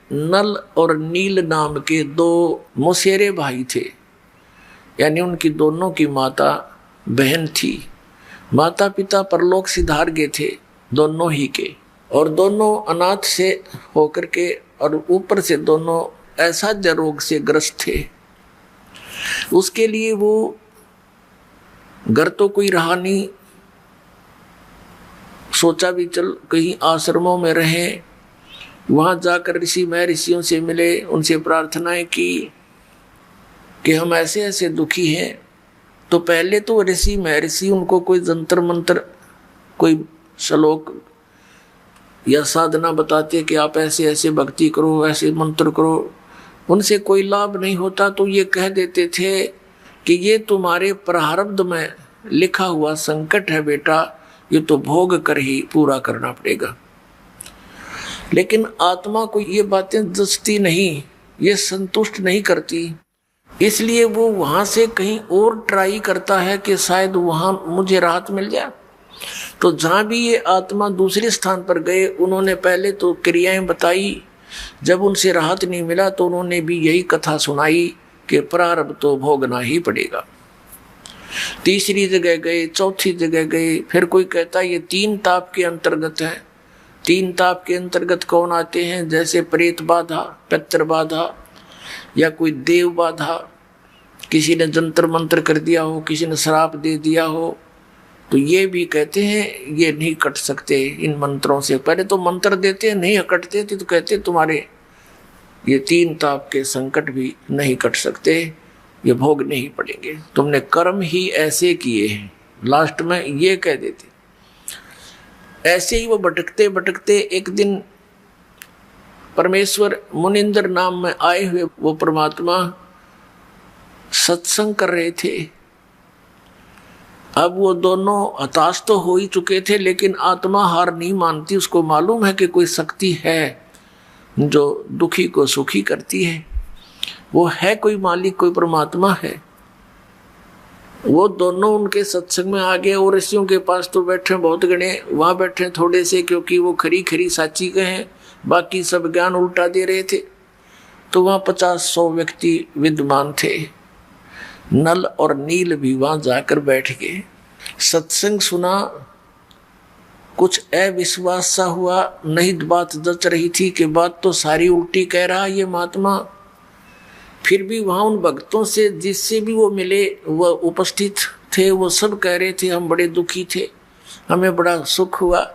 नल और नील नाम के दो मौसेरे भाई थे, यानी उनकी दोनों की माता बहन थी। माता पिता परलोक सिधार गए थे दोनों ही के, और दोनों अनाथ से होकर के, और ऊपर से दोनों असाध्य रोग से ग्रस्त थे। उसके लिए वो घर तो कोई रहा नहीं, सोचा भी चल कहीं आश्रमों में रहें। वहां जाकर ऋषि महर्षियों से मिले, उनसे प्रार्थनाएं की कि हम ऐसे ऐसे दुखी हैं। तो पहले तो ऋषि महर्षि उनको कोई जंतर मंत्र, कोई श्लोक या साधना बताते कि आप ऐसे ऐसे भक्ति करो, ऐसे मंत्र करो। उनसे कोई लाभ नहीं होता तो ये कह देते थे कि ये तुम्हारे प्रारब्ध में लिखा हुआ संकट है बेटा, ये तो भोग कर ही पूरा करना पड़ेगा। लेकिन आत्मा को ये बातें जचती नहीं, ये संतुष्ट नहीं करती, इसलिए वो वहां से कहीं और ट्राई करता है कि शायद वहां मुझे राहत मिल जाए। तो जहां भी ये आत्मा दूसरे स्थान पर गए, उन्होंने पहले तो क्रियाएं बताई, जब उनसे राहत नहीं मिला तो उन्होंने भी यही कथा सुनाई कि प्रारब्ध तो भोगना ही पड़ेगा। तीसरी जगह गए, चौथी जगह गए, फिर कोई कहता ये 3 ताप के अंतर्गत है। 3 ताप के अंतर्गत कौन आते हैं? जैसे प्रेत बाधा, पितृ बाधा, या कोई देव बाधा, किसी ने जंतर मंत्र कर दिया हो, किसी ने श्राप दे दिया हो, तो ये भी कहते हैं ये नहीं कट सकते इन मंत्रों से। पहले तो मंत्र देते हैं, नहीं कटते थे तो कहते तुम्हारे ये 3 ताप के संकट भी नहीं कट सकते, ये भोगने ही पड़ेंगे, तुमने कर्म ही ऐसे किए हैं। लास्ट में ये कह देते। ऐसे ही वो भटकते भटकते एक दिन परमेश्वर मुनिंदर नाम में आए हुए वो परमात्मा सत्संग कर रहे थे। अब वो दोनों हताश तो हो ही चुके थे, लेकिन आत्मा हार नहीं मानती। उसको मालूम है कि कोई शक्ति है जो दुखी को सुखी करती है, वो है कोई मालिक, कोई परमात्मा है। वो दोनों उनके सत्संग में आ गए, और ऋषियों के पास तो बैठे बहुत गणे, वहां बैठे थोड़े से, क्योंकि वो खरी खरी साची के हैं, बाकी सब ज्ञान उल्टा दे रहे थे। तो वहां 50-100 व्यक्ति विद्वान थे। नल और नील भी वहां जाकर बैठ गए, सत्संग सुना। कुछ अविश्वास सा हुआ, नहीं बात जच रही थी कि बात तो सारी उल्टी कह रहा ये महात्मा। फिर भी वहां उन भक्तों से जिससे भी वो मिले, वो उपस्थित थे, वो सब कह रहे थे हम बड़े दुखी थे, हमें बड़ा सुख हुआ,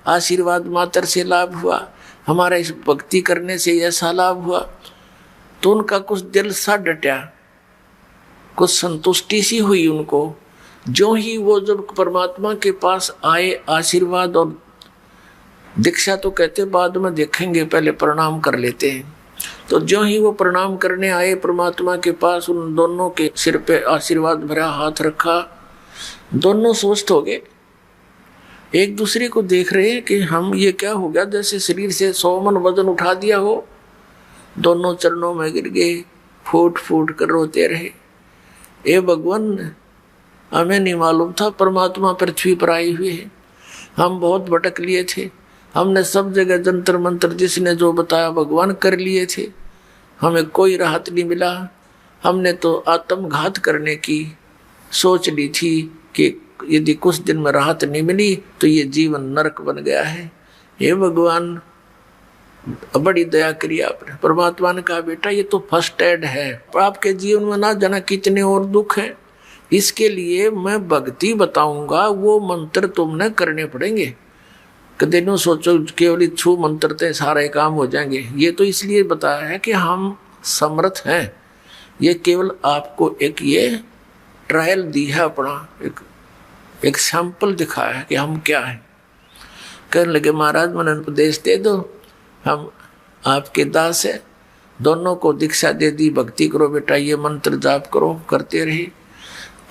आशीर्वाद मात्र से लाभ हुआ, हमारा इस भक्ति करने से ऐसा लाभ हुआ। तो उनका कुछ दिल सा डटा, कुछ संतुष्टि सी हुई उनको। जो ही वो जब परमात्मा के पास आए, आशीर्वाद और दीक्षा तो कहते बाद में देखेंगे, पहले प्रणाम कर लेते हैं। तो जो ही वो प्रणाम करने आए परमात्मा के पास, उन दोनों के सिर पे आशीर्वाद भरा हाथ रखा, दोनों स्वस्थ हो गए। एक दूसरे को देख रहे हैं कि हम ये क्या हो गया, जैसे शरीर से 100 मन वजन उठा दिया हो। दोनों चरणों में गिर गए, फूट फूट कर रोते रहे, ए भगवान हमें नहीं मालूम था परमात्मा पृथ्वी पर आए हुए हैं, हम बहुत भटक लिए थे, हमने सब जगह जंतर मंत्र जिसने जो बताया भगवान कर लिए थे, हमें कोई राहत नहीं मिला। हमने तो आत्मघात करने की सोच ली थी कि यदि कुछ दिन में राहत नहीं मिली तो ये जीवन नरक बन गया है। हे भगवान बड़ी दया करी आपने। परमात्मा ने कहा बेटा ये तो फर्स्ट एड है, आपके जीवन में ना जाना कितने और दुख हैं, इसके लिए मैं भक्ति बताऊंगा, वो मंत्र तुमने करने पड़ेंगे। कदे न सोचो केवल छू मंत्र से सारे काम हो जाएंगे, ये तो इसलिए बताया है कि हम समर्थ हैं। ये केवल आपको एक ये ट्रायल दी है, अपना एक सैंपल दिखाया है कि हम क्या हैं। कहने लगे महाराज मन उपदेश दे दो, हम आपके दास है। दोनों को दीक्षा दे दी, भक्ति करो बेटा, ये मंत्र जाप करो, करते रहे।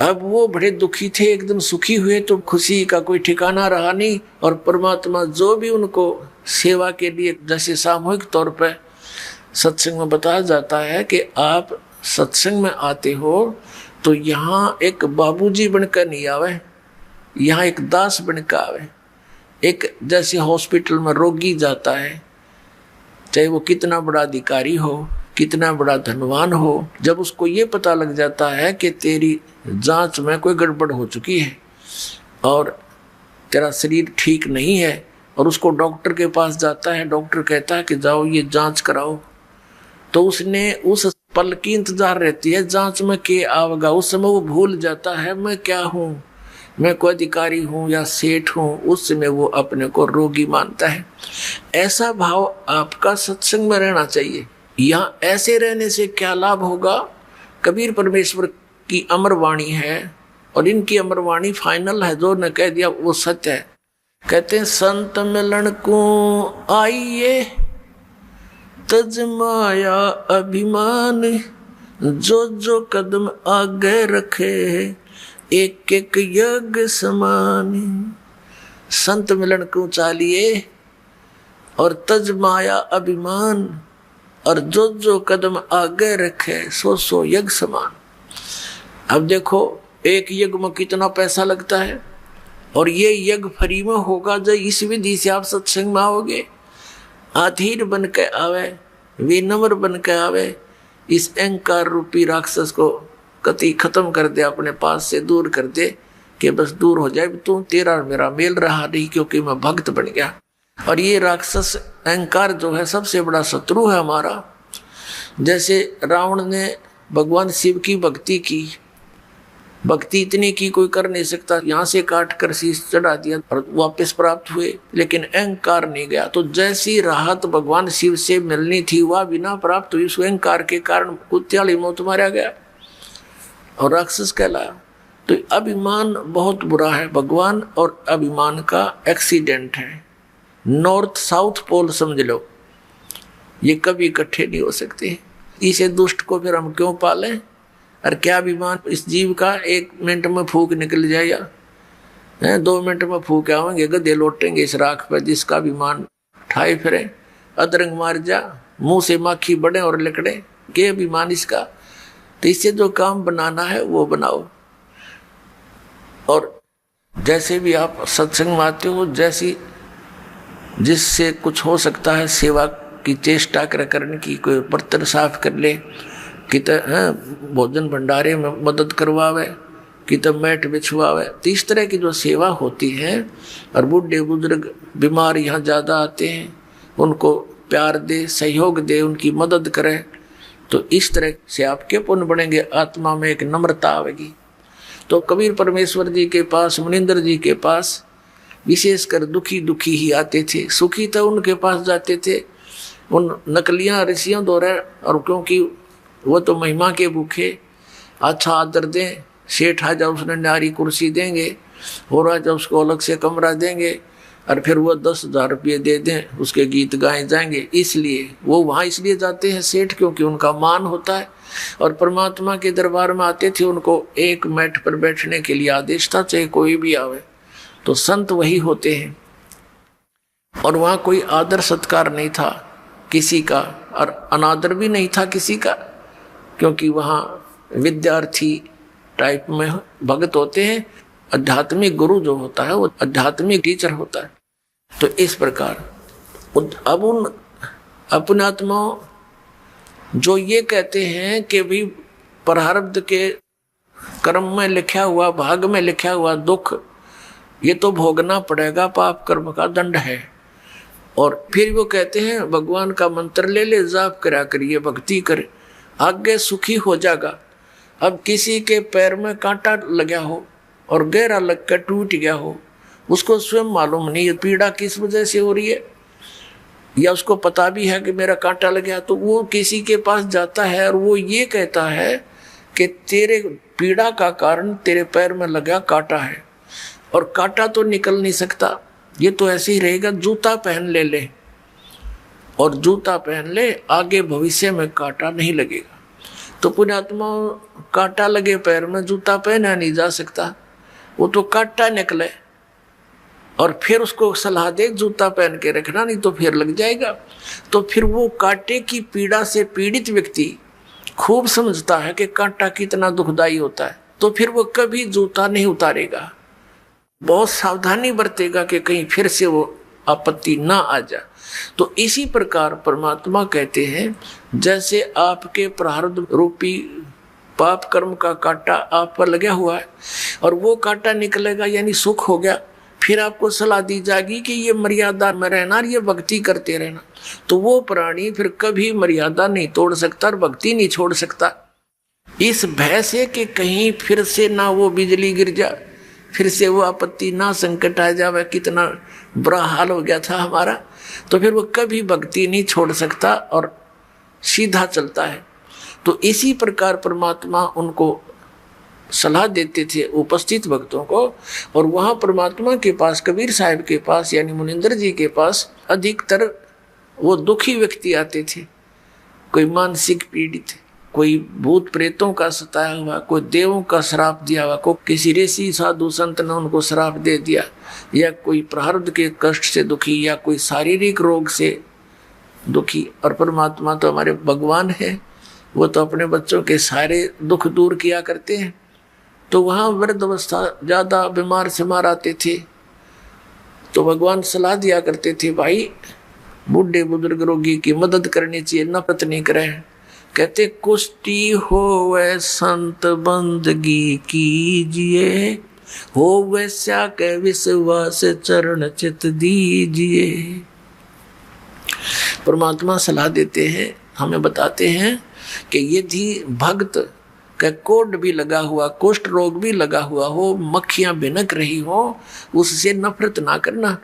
अब वो बड़े दुखी थे, एकदम सुखी हुए तो खुशी का कोई ठिकाना रहा नहीं। और परमात्मा जो भी उनको सेवा के लिए, जैसे सामूहिक तौर पर सत्संग में बताया जाता है कि आप सत्संग में आते हो तो यहाँ एक बाबूजी बनकर नहीं आवे, यहाँ एक दास बनकर आवे। एक जैसे हॉस्पिटल में रोगी जाता है चाहे वो कितना बड़ा अधिकारी हो, कितना बड़ा धनवान हो, जब उसको ये पता लग जाता है कि तेरी जांच में कोई गड़बड़ हो चुकी है और तेरा शरीर ठीक नहीं है, और उसको डॉक्टर के पास जाता है, डॉक्टर कहता है कि जाओ ये जांच कराओ, तो उसने उस पल की इंतजार रहती है जांच में के आवेगा। उस समय वो भूल जाता है मैं क्या हूँ, मैं कोई अधिकारी हूँ या सेठ हूँ। उस समय वो अपने को रोगी मानता है। ऐसा भाव आपका सत्संग में रहना चाहिए। यहाँ ऐसे रहने से क्या लाभ होगा? कबीर परमेश्वर की अमर वाणी है, और इनकी अमर वाणी फाइनल है, जो ने कह दिया वो सत्य है। कहते हैं संत मिलन को आइए तज माया अभिमान, जो जो कदम आगे रखे एक एक यज्ञ समान। संत मिलन को चालिए और तज माया अभिमान, और जो जो कदम आगे रखे सो सो यज्ञ समान। अब देखो एक यज्ञ में कितना पैसा लगता है, और ये यज्ञ फ्री में होगा जो इस विधि से आप सत्संग में आओगे। अधीर बन के आवे, विनम्र बन के आवे, इस अहंकार रूपी राक्षस को कति खत्म कर दे, अपने पास से दूर कर दे, कि बस दूर हो जाए, तू तेरा मेरा मेल रहा नहीं क्योंकि मैं भक्त बन गया। और ये राक्षस अहंकार जो है सबसे बड़ा शत्रु है हमारा। जैसे रावण ने भगवान शिव की भक्ति की, भक्ति इतनी की कोई कर नहीं सकता, यहाँ से काट कर शीश चढ़ा दिया और वापस प्राप्त हुए, लेकिन अहंकार नहीं गया। तो जैसी राहत भगवान शिव से मिलनी थी वह बिना प्राप्त हुई। उस अहंकार के कारण कुत्याली मौत मारा गया और राक्षस कहलाया। तो अभिमान बहुत बुरा है। भगवान और अभिमान का एक्सीडेंट है, नॉर्थ साउथ पोल समझ लो, ये कभी इकट्ठे नहीं हो सकते। इसे दुष्ट को फिर हम क्यों पालें? और क्या अभिमान इस जीव का 1 मिनट में फूक निकल जाएगा, 2 मिनट में फूक आवेंगे, गधे लौटेंगे इस राख पर जिसका अभिमान ठाए फिरे। अदरंग मार जा, मुंह से माखी बढ़े और लिकड़े, के अभिमान इसका। तो इससे जो काम बनाना है वो बनाओ। और जैसे भी आप सत्संग में आते हो, जैसी जिससे कुछ हो सकता है सेवा की चेष्टा करने की, कोई बर्तन साफ कर ले, कि भोजन भंडारे में मदद करवावे, कि मैट बिछवावे। तो इस तरह की जो सेवा होती है, और बूढ़े बुजुर्ग बीमार यहाँ ज़्यादा आते हैं, उनको प्यार दे, सहयोग दे, उनकी मदद करे, तो इस तरह से आपके पुण्य बढ़ेंगे, आत्मा में एक नम्रता आवेगी। तो कबीर परमेश्वर जी के पास, मुनिंदर जी के पास विशेषकर दुखी दुखी ही आते थे। सुखी तो उनके पास जाते थे, उन नकलियाँ ऋषियों द्वारा, और क्योंकि वो तो महिमा के भूखे, अच्छा आदर दें, सेठ आ जाओ उसने न्यारी कुर्सी देंगे, हो रहा जाओ उसको अलग से कमरा देंगे, और फिर वो 10,000 रुपये दे दें, उसके गीत गाए जाएंगे। इसलिए वो वहाँ इसलिए जाते हैं सेठ, क्योंकि उनका मान होता है। और परमात्मा के दरबार में आते थे, उनको एक मैट पर बैठने के लिए आदेश था, चाहे कोई भी आवे। तो संत वही होते हैं। और वहाँ कोई आदर सत्कार नहीं था किसी का, और अनादर भी नहीं था किसी का, क्योंकि वहाँ विद्यार्थी टाइप में भगत होते हैं। आध्यात्मिक गुरु जो होता है वो आध्यात्मिक टीचर होता है। तो इस प्रकार अब उन अपने आत्माओं जो ये कहते हैं कि भी प्रारब्ध के कर्म में लिखा हुआ, भाग में लिखा हुआ दुख ये तो भोगना पड़ेगा, पाप कर्म का दंड है। और फिर वो कहते हैं भगवान का मंत्र ले ले, जाप करा करिए, भक्ति करे, आगे सुखी हो जाएगा। अब किसी के पैर में कांटा लगा हो और गहरा लग कर टूट गया हो, उसको स्वयं मालूम नहीं है पीड़ा किस वजह से हो रही है, या उसको पता भी है कि मेरा कांटा लग गया, तो वो किसी के पास जाता है और वो ये कहता है कि तेरे पीड़ा का कारण तेरे पैर में लगा कांटा है, और कांटा तो निकल नहीं सकता, ये तो ऐसे ही रहेगा। जूता पहन ले, और जूता पहन ले, आगे भविष्य में कांटा नहीं लगेगा। तो पुण्यात्मा कांटा लगे पैर में, जूता पहना नहीं जा सकता, वो तो कांटा निकले, और फिर उसको सलाह दे जूता पहन के रखना, नहीं तो फिर लग जाएगा। तो फिर वो कांटे की पीड़ा से पीड़ित व्यक्ति खूब समझता है कि कांटा कितना दुखदाई होता है, तो फिर वो कभी जूता नहीं उतारेगा, बहुत सावधानी बरतेगा कि कहीं फिर से वो आपत्ति ना आ जाए। तो इसी प्रकार परमात्मा कहते हैं, जैसे आपके प्रारब्ध रूपी पाप कर्म का कांटा आप पर लगा हुआ है और वो कांटा निकलेगा यानी सुख हो गया, फिर आपको सलाह दी जाएगी कि ये मर्यादा में रहना और ये भक्ति करते रहना, तो वो प्राणी फिर कभी मर्यादा नहीं तोड़ सकता और भक्ति नहीं छोड़ सकता। इस भय से कि कहीं फिर से ना वो बिजली गिर जाए, फिर से वो आपत्ति ना संकट आ जाए, कितना बुरा हाल हो गया था हमारा, तो फिर वो कभी भक्ति नहीं छोड़ सकता और सीधा चलता है। तो इसी प्रकार परमात्मा उनको सलाह देते थे उपस्थित भक्तों को, और वहाँ परमात्मा के पास, कबीर साहब के पास यानी मुनिंदर जी के पास अधिकतर वो दुखी व्यक्ति आते थे। कोई मानसिक पीड़ित, कोई भूत प्रेतों का सताया हुआ, कोई देवों का श्राप दिया हुआ, कोई किसी ऋषि साधु संत ने उनको श्राप दे दिया, या कोई प्रारब्ध के कष्ट से दुखी, या कोई शारीरिक रोग से दुखी। और परमात्मा तो हमारे भगवान है, वो तो अपने बच्चों के सारे दुख दूर किया करते हैं। तो वहाँ वृद्ध अवस्था ज़्यादा बीमार सिमार आते थे, तो भगवान सलाह दिया करते थे, भाई बूढ़े बुजुर्ग रोगी की मदद करनी चाहिए, नफरत नहीं करें। कहते कुष्टी होवे संत बंदगी कीजिए, हो वैसा के विश्वास चरण चित दीजिए। परमात्मा सलाह देते हैं, हमें बताते हैं कि यदि भक्त का कोढ़ भी लगा हुआ, कुष्ठ रोग भी लगा हुआ हो, मक्खियां भिनक रही हो, उससे नफरत ना करना,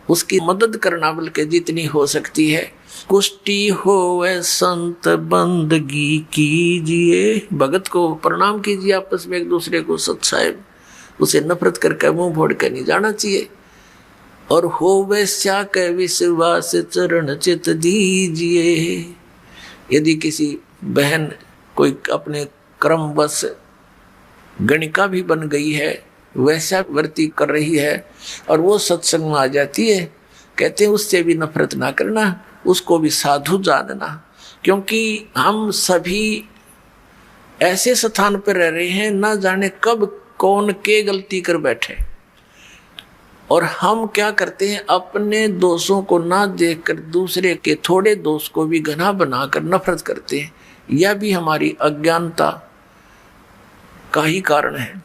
उसकी मदद करना बल्कि जितनी हो सकती है। कुष्टी होवे संत बंदगी कीजिए, भगत को प्रणाम कीजिए, आपस में एक दूसरे को सत साहेब, उसे नफरत करके मुंह फोड़ कर नहीं जाना चाहिए। और होवे स्या के विश्वास चरण चित दीजिए, यदि किसी बहन कोई अपने क्रमवश गणिका भी बन गई है, वैसा वर्ती कर रही है और वो सत्संग में आ जाती है, कहते हैं उससे भी नफरत ना करना, उसको भी साधु जानना, क्योंकि हम सभी ऐसे स्थान पर रह रहे हैं, ना जाने कब कौन के गलती कर बैठे, और हम क्या करते हैं, अपने दोषों को ना देखकर दूसरे के थोड़े दोष को भी घना बनाकर नफरत करते हैं। यह भी हमारी अज्ञानता का ही कारण है।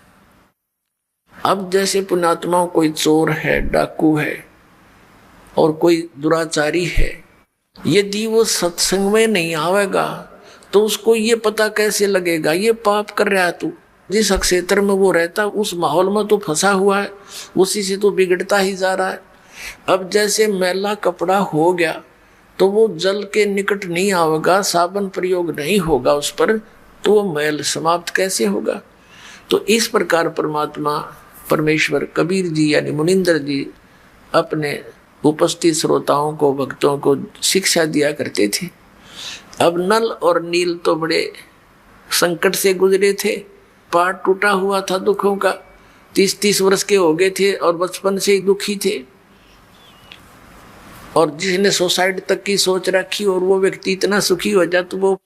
अब जैसे पुण्यात्माओं, कोई चोर है, डाकू है और कोई दुराचारी है, यदि वो सत्संग में नहीं आवेगा तो उसको ये पता कैसे लगेगा ये पाप कर रहा है तू। जिस क्षेत्र में वो रहता उस माहौल में तो फंसा हुआ है, उसी से तो बिगड़ता ही जा रहा है। अब जैसे मैला कपड़ा हो गया तो वो जल के निकट नहीं आवेगा, साबुन प्रयोग नहीं होगा उस पर, तो वो मैल समाप्त कैसे होगा। तो इस प्रकार परमात्मा परमेश्वर कबीर जी यानी मुनिंदर जी अपने उपस्थित श्रोताओं को, भक्तों को शिक्षा दिया करते थे। अब नल और नील तो बड़े संकट से गुजरे थे, पार टूटा हुआ था दुखों का, 30-30 वर्ष के हो गए थे और बचपन से ही दुखी थे, और जिसने सुसाइड तक की सोच रखी और वो व्यक्ति इतना सुखी हो जाए तो वो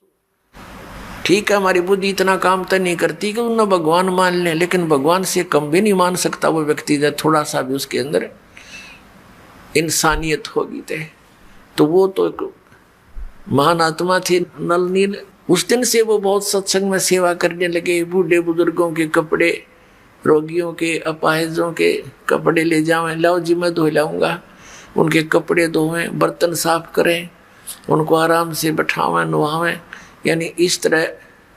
ठीक है, हमारी बुद्धि इतना काम तो नहीं करती कि उन्हें भगवान मान लें, लेकिन भगवान से कम भी नहीं मान सकता वो व्यक्ति, जब थोड़ा सा भी उसके अंदर इंसानियत होगी तो वो तो एक महान आत्मा थे नल नील। उस दिन से वो बहुत सत्संग में सेवा करने लगे, बूढ़े बुजुर्गों के कपड़े, रोगियों के, अपाहिजों के कपड़े ले जावें, लाओ जी मैं धो लाऊंगा, उनके कपड़े धोवें, बर्तन साफ करें, उनको आराम से बैठावें, नुहावें, यानी इस तरह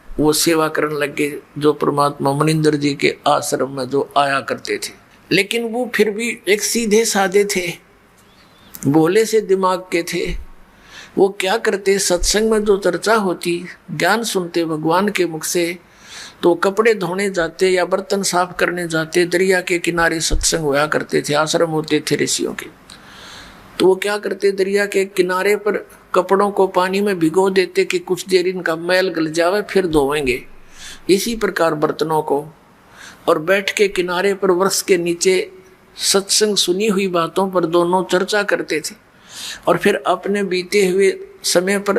वो सेवा करने लगे जो परमात्मा मुनिंदर जी के आश्रम में जो आया करते थे। लेकिन वो फिर भी एक सीधे साधे थे, भोले से दिमाग के थे। वो क्या करते, सत्संग में जो चर्चा होती, ज्ञान सुनते भगवान के मुख से, तो कपड़े धोने जाते या बर्तन साफ करने जाते, दरिया के किनारे सत्संग हुआ करते थे, आश्रम होते थे ऋषियों के। तो वो क्या करते, दरिया के किनारे पर कपड़ों को पानी में भिगो देते कि कुछ देर इनका मैल गल जावे फिर धोएंगे। इसी प्रकार बर्तनों को, और बैठ के किनारे पर वृक्ष के नीचे सत्संग सुनी हुई बातों पर दोनों चर्चा करते थे, और फिर अपने बीते हुए समय पर,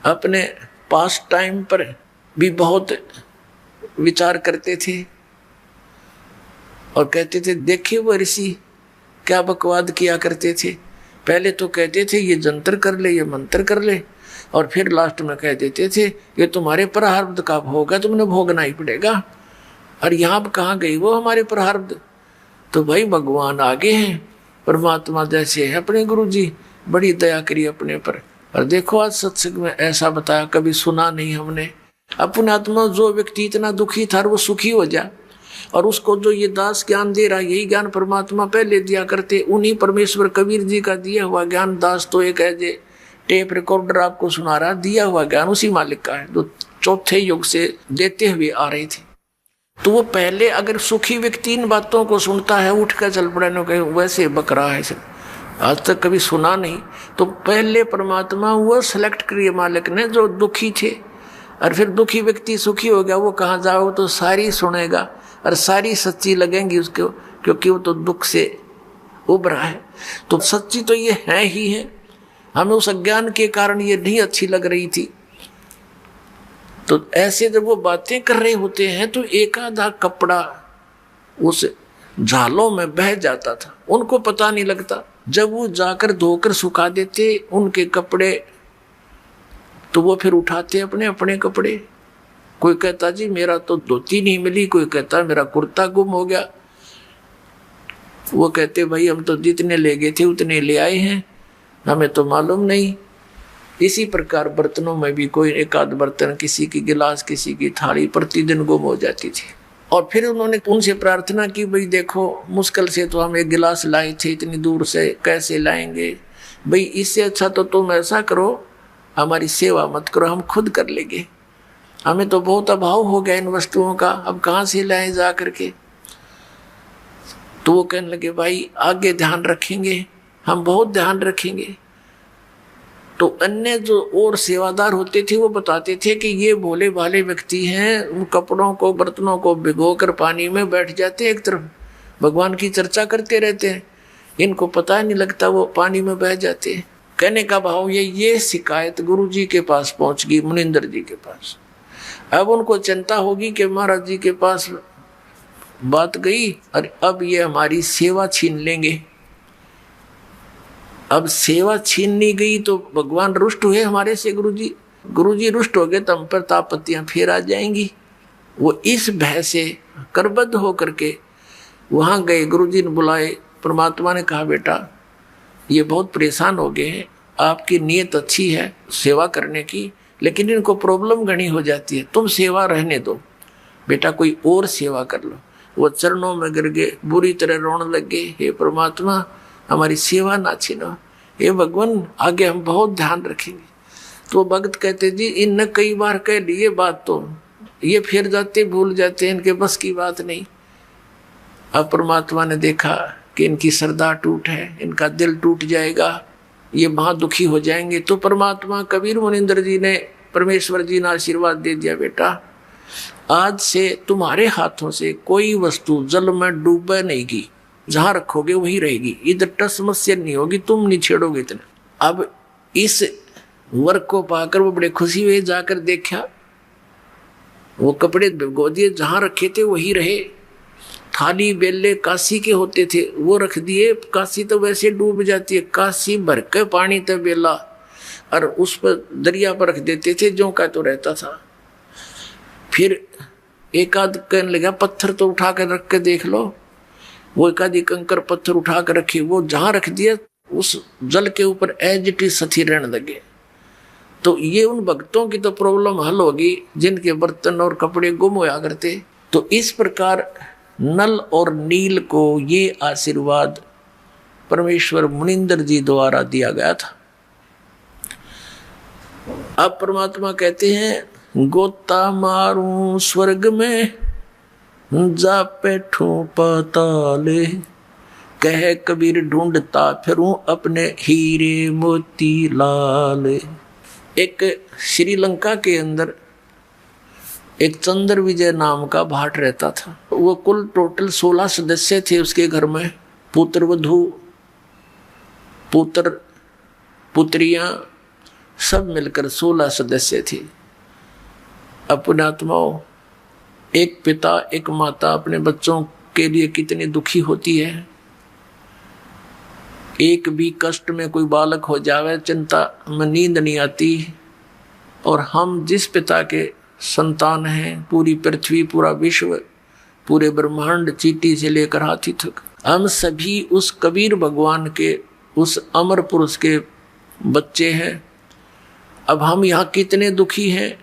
अपने पास टाइम पर भी बहुत विचार करते थे, और कहते थे देखिए वो ऋषि क्या बकवाद किया करते थे, पहले तो कहते थे ये जंतर कर ले, ये मंत्र कर ले, और फिर लास्ट में कह देते थे ये तुम्हारे प्रारब्ध का भोग है, तुमने भोगना ही पड़ेगा। और यहाँ कहाँ गई वो हमारे प्रारब्ध? तो भाई भगवान आगे हैं, परमात्मा जैसे है अपने गुरु जी, बड़ी दया करी अपने पर। और देखो आज सत्संग में ऐसा बताया, कभी सुना नहीं हमने। अपने आत्मा जो व्यक्ति इतना दुखी था वो सुखी हो जाए, और उसको जो ये दास ज्ञान दे रहा है, यही ज्ञान परमात्मा पहले दिया करते। उन्हीं परमेश्वर कबीर जी का दिया हुआ ज्ञान दास तो एक है जे टेप रिकॉर्डर आपको सुना रहा, दिया हुआ ज्ञान उसी मालिक का है जो चौथे युग से देते हुए आ रही थी। तो वो पहले अगर सुखी व्यक्ति इन बातों को सुनता है, उठ कर चल पड़े, वैसे बक रहा है, आज तक कभी सुना नहीं। तो पहले परमात्मा वो सेलेक्ट करिए मालिक ने जो दुखी थे, और फिर दुखी व्यक्ति सुखी हो गया, वो कहाँ जाओ तो सारी सुनेगा और सारी सच्ची लगेंगी उसको, क्योंकि वो तो दुख से उभरा है। तो सच्ची तो ये है ही है, हमें उस अज्ञान के कारण ये नहीं अच्छी लग रही थी। तो ऐसे जब वो बातें कर रहे होते हैं तो एक आधा कपड़ा उस झालों में बह जाता था, उनको पता नहीं लगता। जब वो जाकर धोकर सुखा देते उनके कपड़े, तो वो फिर उठाते अपने अपने कपड़े। कोई कहता जी मेरा तो धोती नहीं मिली, कोई कहता मेरा कुर्ता गुम हो गया। वो कहते भाई हम तो जितने ले गए थे उतने ले आए हैं, हमें तो मालूम नहीं। इसी प्रकार बर्तनों में भी कोई एक आध बर्तन, किसी की गिलास, किसी की थाली प्रतिदिन गुम हो जाती थी। और फिर उन्होंने उनसे प्रार्थना की, भाई देखो मुश्किल से तो हम एक गिलास लाए थे, इतनी दूर से कैसे लाएंगे, भाई इससे अच्छा तो तुम ऐसा करो हमारी सेवा मत करो, हम खुद कर लेंगे, हमें तो बहुत अभाव हो गया इन वस्तुओं का, अब कहाँ से लाए जा करके। तो वो कहने लगे भाई आगे ध्यान रखेंगे, हम बहुत ध्यान रखेंगे। तो अन्य जो और सेवादार होते थे वो बताते थे कि ये भोले भाले व्यक्ति हैं, उन कपड़ों को बर्तनों को भिगोकर पानी में बैठ जाते एक तरफ, भगवान की चर्चा करते रहते हैं, इनको पता नहीं लगता वो पानी में बह जाते हैं। कहने का भाव ये शिकायत गुरु जी के पास पहुंच गई, मुनिंदर जी के पास। अब उनको चिंता होगी कि महाराज जी के पास बात गई और अब ये हमारी सेवा छीन लेंगे। अब सेवा छीननी गई तो भगवान रुष्ट हुए हमारे से, गुरु जी रुष्ट हो गए तो हम पर तापत्तियां फिर आ जाएंगी। वो इस भय से करबद्ध होकर के वहां गए, गुरु जी ने बुलाए। परमात्मा ने कहा बेटा ये बहुत परेशान हो गए हैं, आपकी नीयत अच्छी है सेवा करने की, लेकिन इनको प्रॉब्लम घनी हो जाती है, तुम सेवा रहने दो बेटा, कोई और सेवा कर लो। वो चरणों में गिर गए, बुरी तरह रोने लगे, हे परमात्मा हमारी सेवा ना छीनो, हे भगवान आगे हम बहुत ध्यान रखेंगे। तो भक्त कहते जी इनने कई बार कह ली ये बात, तो ये फिर जाते भूल जाते, इनके बस की बात नहीं। अब परमात्मा ने देखा कि इनकी श्रद्धा टूट है, इनका दिल टूट जाएगा, ये वहां दुखी हो जाएंगे। तो परमात्मा कबीर मुनिंदर जी ने, परमेश्वर जी ने आशीर्वाद दे दिया, बेटा आज से तुम्हारे हाथों से कोई वस्तु जल में डूबे नहीं की, जहां रखोगे वही रहेगी, इधर टस समस्या नहीं होगी, तुम नहीं छेड़ोगे इतना। अब इस वर्ग को पाकर वो बड़े खुशी हुए, जाकर देखा वो कपड़े भिगो दिए, जहां रखे थे वही रहे। थाली बेले काशी के होते थे वो रख दिए, काशी तो वैसे डूब जाती है, काशी भर के पानी था बेला, और उस पर दरिया पर रख देते थे, जो का तो रहता था। फिर एक आध कहने लगा पत्थर तो उठा कर रख के देख लो, वो एक आधी कंकर पत्थर उठा कर रखे, वो जहां रख दिया उस जल के ऊपर एज इट इज सती रहने लगे। तो ये उन भक्तों की तो प्रॉब्लम हल होगी जिनके बर्तन और कपड़े गुम होया करते। तो इस प्रकार नल और नील को ये आशीर्वाद परमेश्वर मुनिंदर जी द्वारा दिया गया था। अब परमात्मा कहते हैं गोता मारूं स्वर्ग में जा बैठूं पाताले, कह कबीर ढूंढता फिरूं अपने हीरे मोती लाल। एक श्रीलंका के अंदर एक चंद्र विजय नाम का भाट रहता था। वो कुल टोटल 16 सदस्य थे उसके घर में, पुत्र वधू पुत्र पुत्रियां सब मिलकर 16 सदस्य थे। अपने आत्माओं, एक पिता एक माता अपने बच्चों के लिए कितनी दुखी होती है। एक भी कष्ट में कोई बालक हो जावे चिंता में नींद नहीं आती। और हम जिस पिता के संतान हैं, पूरी पृथ्वी, पूरा विश्व, पूरे ब्रह्मांड, चींटी से लेकर हाथी तक, हम सभी उस कबीर भगवान के, उस अमर पुरुष के बच्चे हैं। अब हम यहाँ कितने दुखी हैं।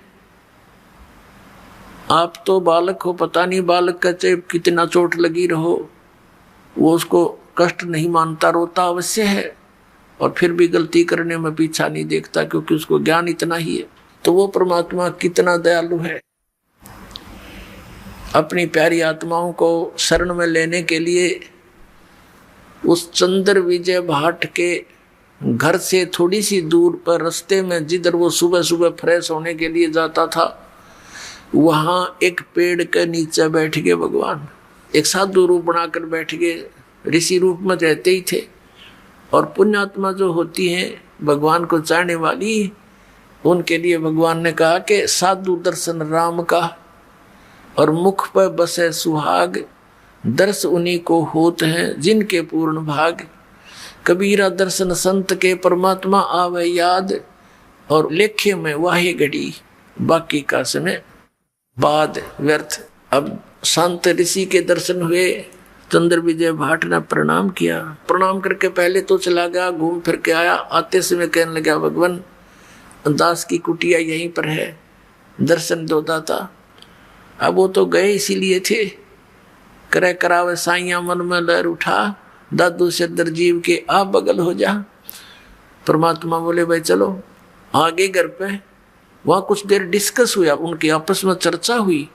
आप तो बालक हो, पता नहीं बालक का चाहे कितना चोट लगी रहो, वो उसको कष्ट नहीं मानता, रोता अवश्य है, और फिर भी गलती करने में पीछा नहीं देखता, क्योंकि उसको ज्ञान इतना ही है। तो वो परमात्मा कितना दयालु है। अपनी प्यारी आत्माओं को शरण में लेने के लिए उस चंद्र विजय भाट के घर से थोड़ी सी दूर पर रास्ते में, जिधर वो सुबह सुबह फ्रेश होने के लिए जाता था, वहां एक पेड़ के नीचे बैठ गए भगवान। एक साधु रूप बनाकर बैठ गए, ऋषि रूप में रहते ही थे। और पुण्यात्मा जो होती हैं, भगवान को चाहने वाली, उनके लिए भगवान ने कहा कि साधु दर्शन राम का, और मुख पर बसे सुहाग, दर्श उन्हीं को होत हैं जिनके पूर्ण भाग। कबीरा दर्शन संत के, परमात्मा आवे याद, और लेखे में वाहे घड़ी, बाकी का समय बाद व्यर्थ। अब संत ऋषि के दर्शन हुए, चंद्र विजय भाट ने प्रणाम किया। प्रणाम करके पहले तो चला गया, घूम फिर के आया। आते समय कहने लगा, भगवान दास की कुटिया यहीं पर है, दर्शन दो दाता। अब वो तो गए इसीलिए थे, करे करावे साइया मन में लहर उठा, दादू से दरजीव के आप बगल हो जा। परमात्मा बोले, भाई चलो आगे घर पे। वहां कुछ देर डिस्कस हुआ, उनकी आपस में चर्चा हुई।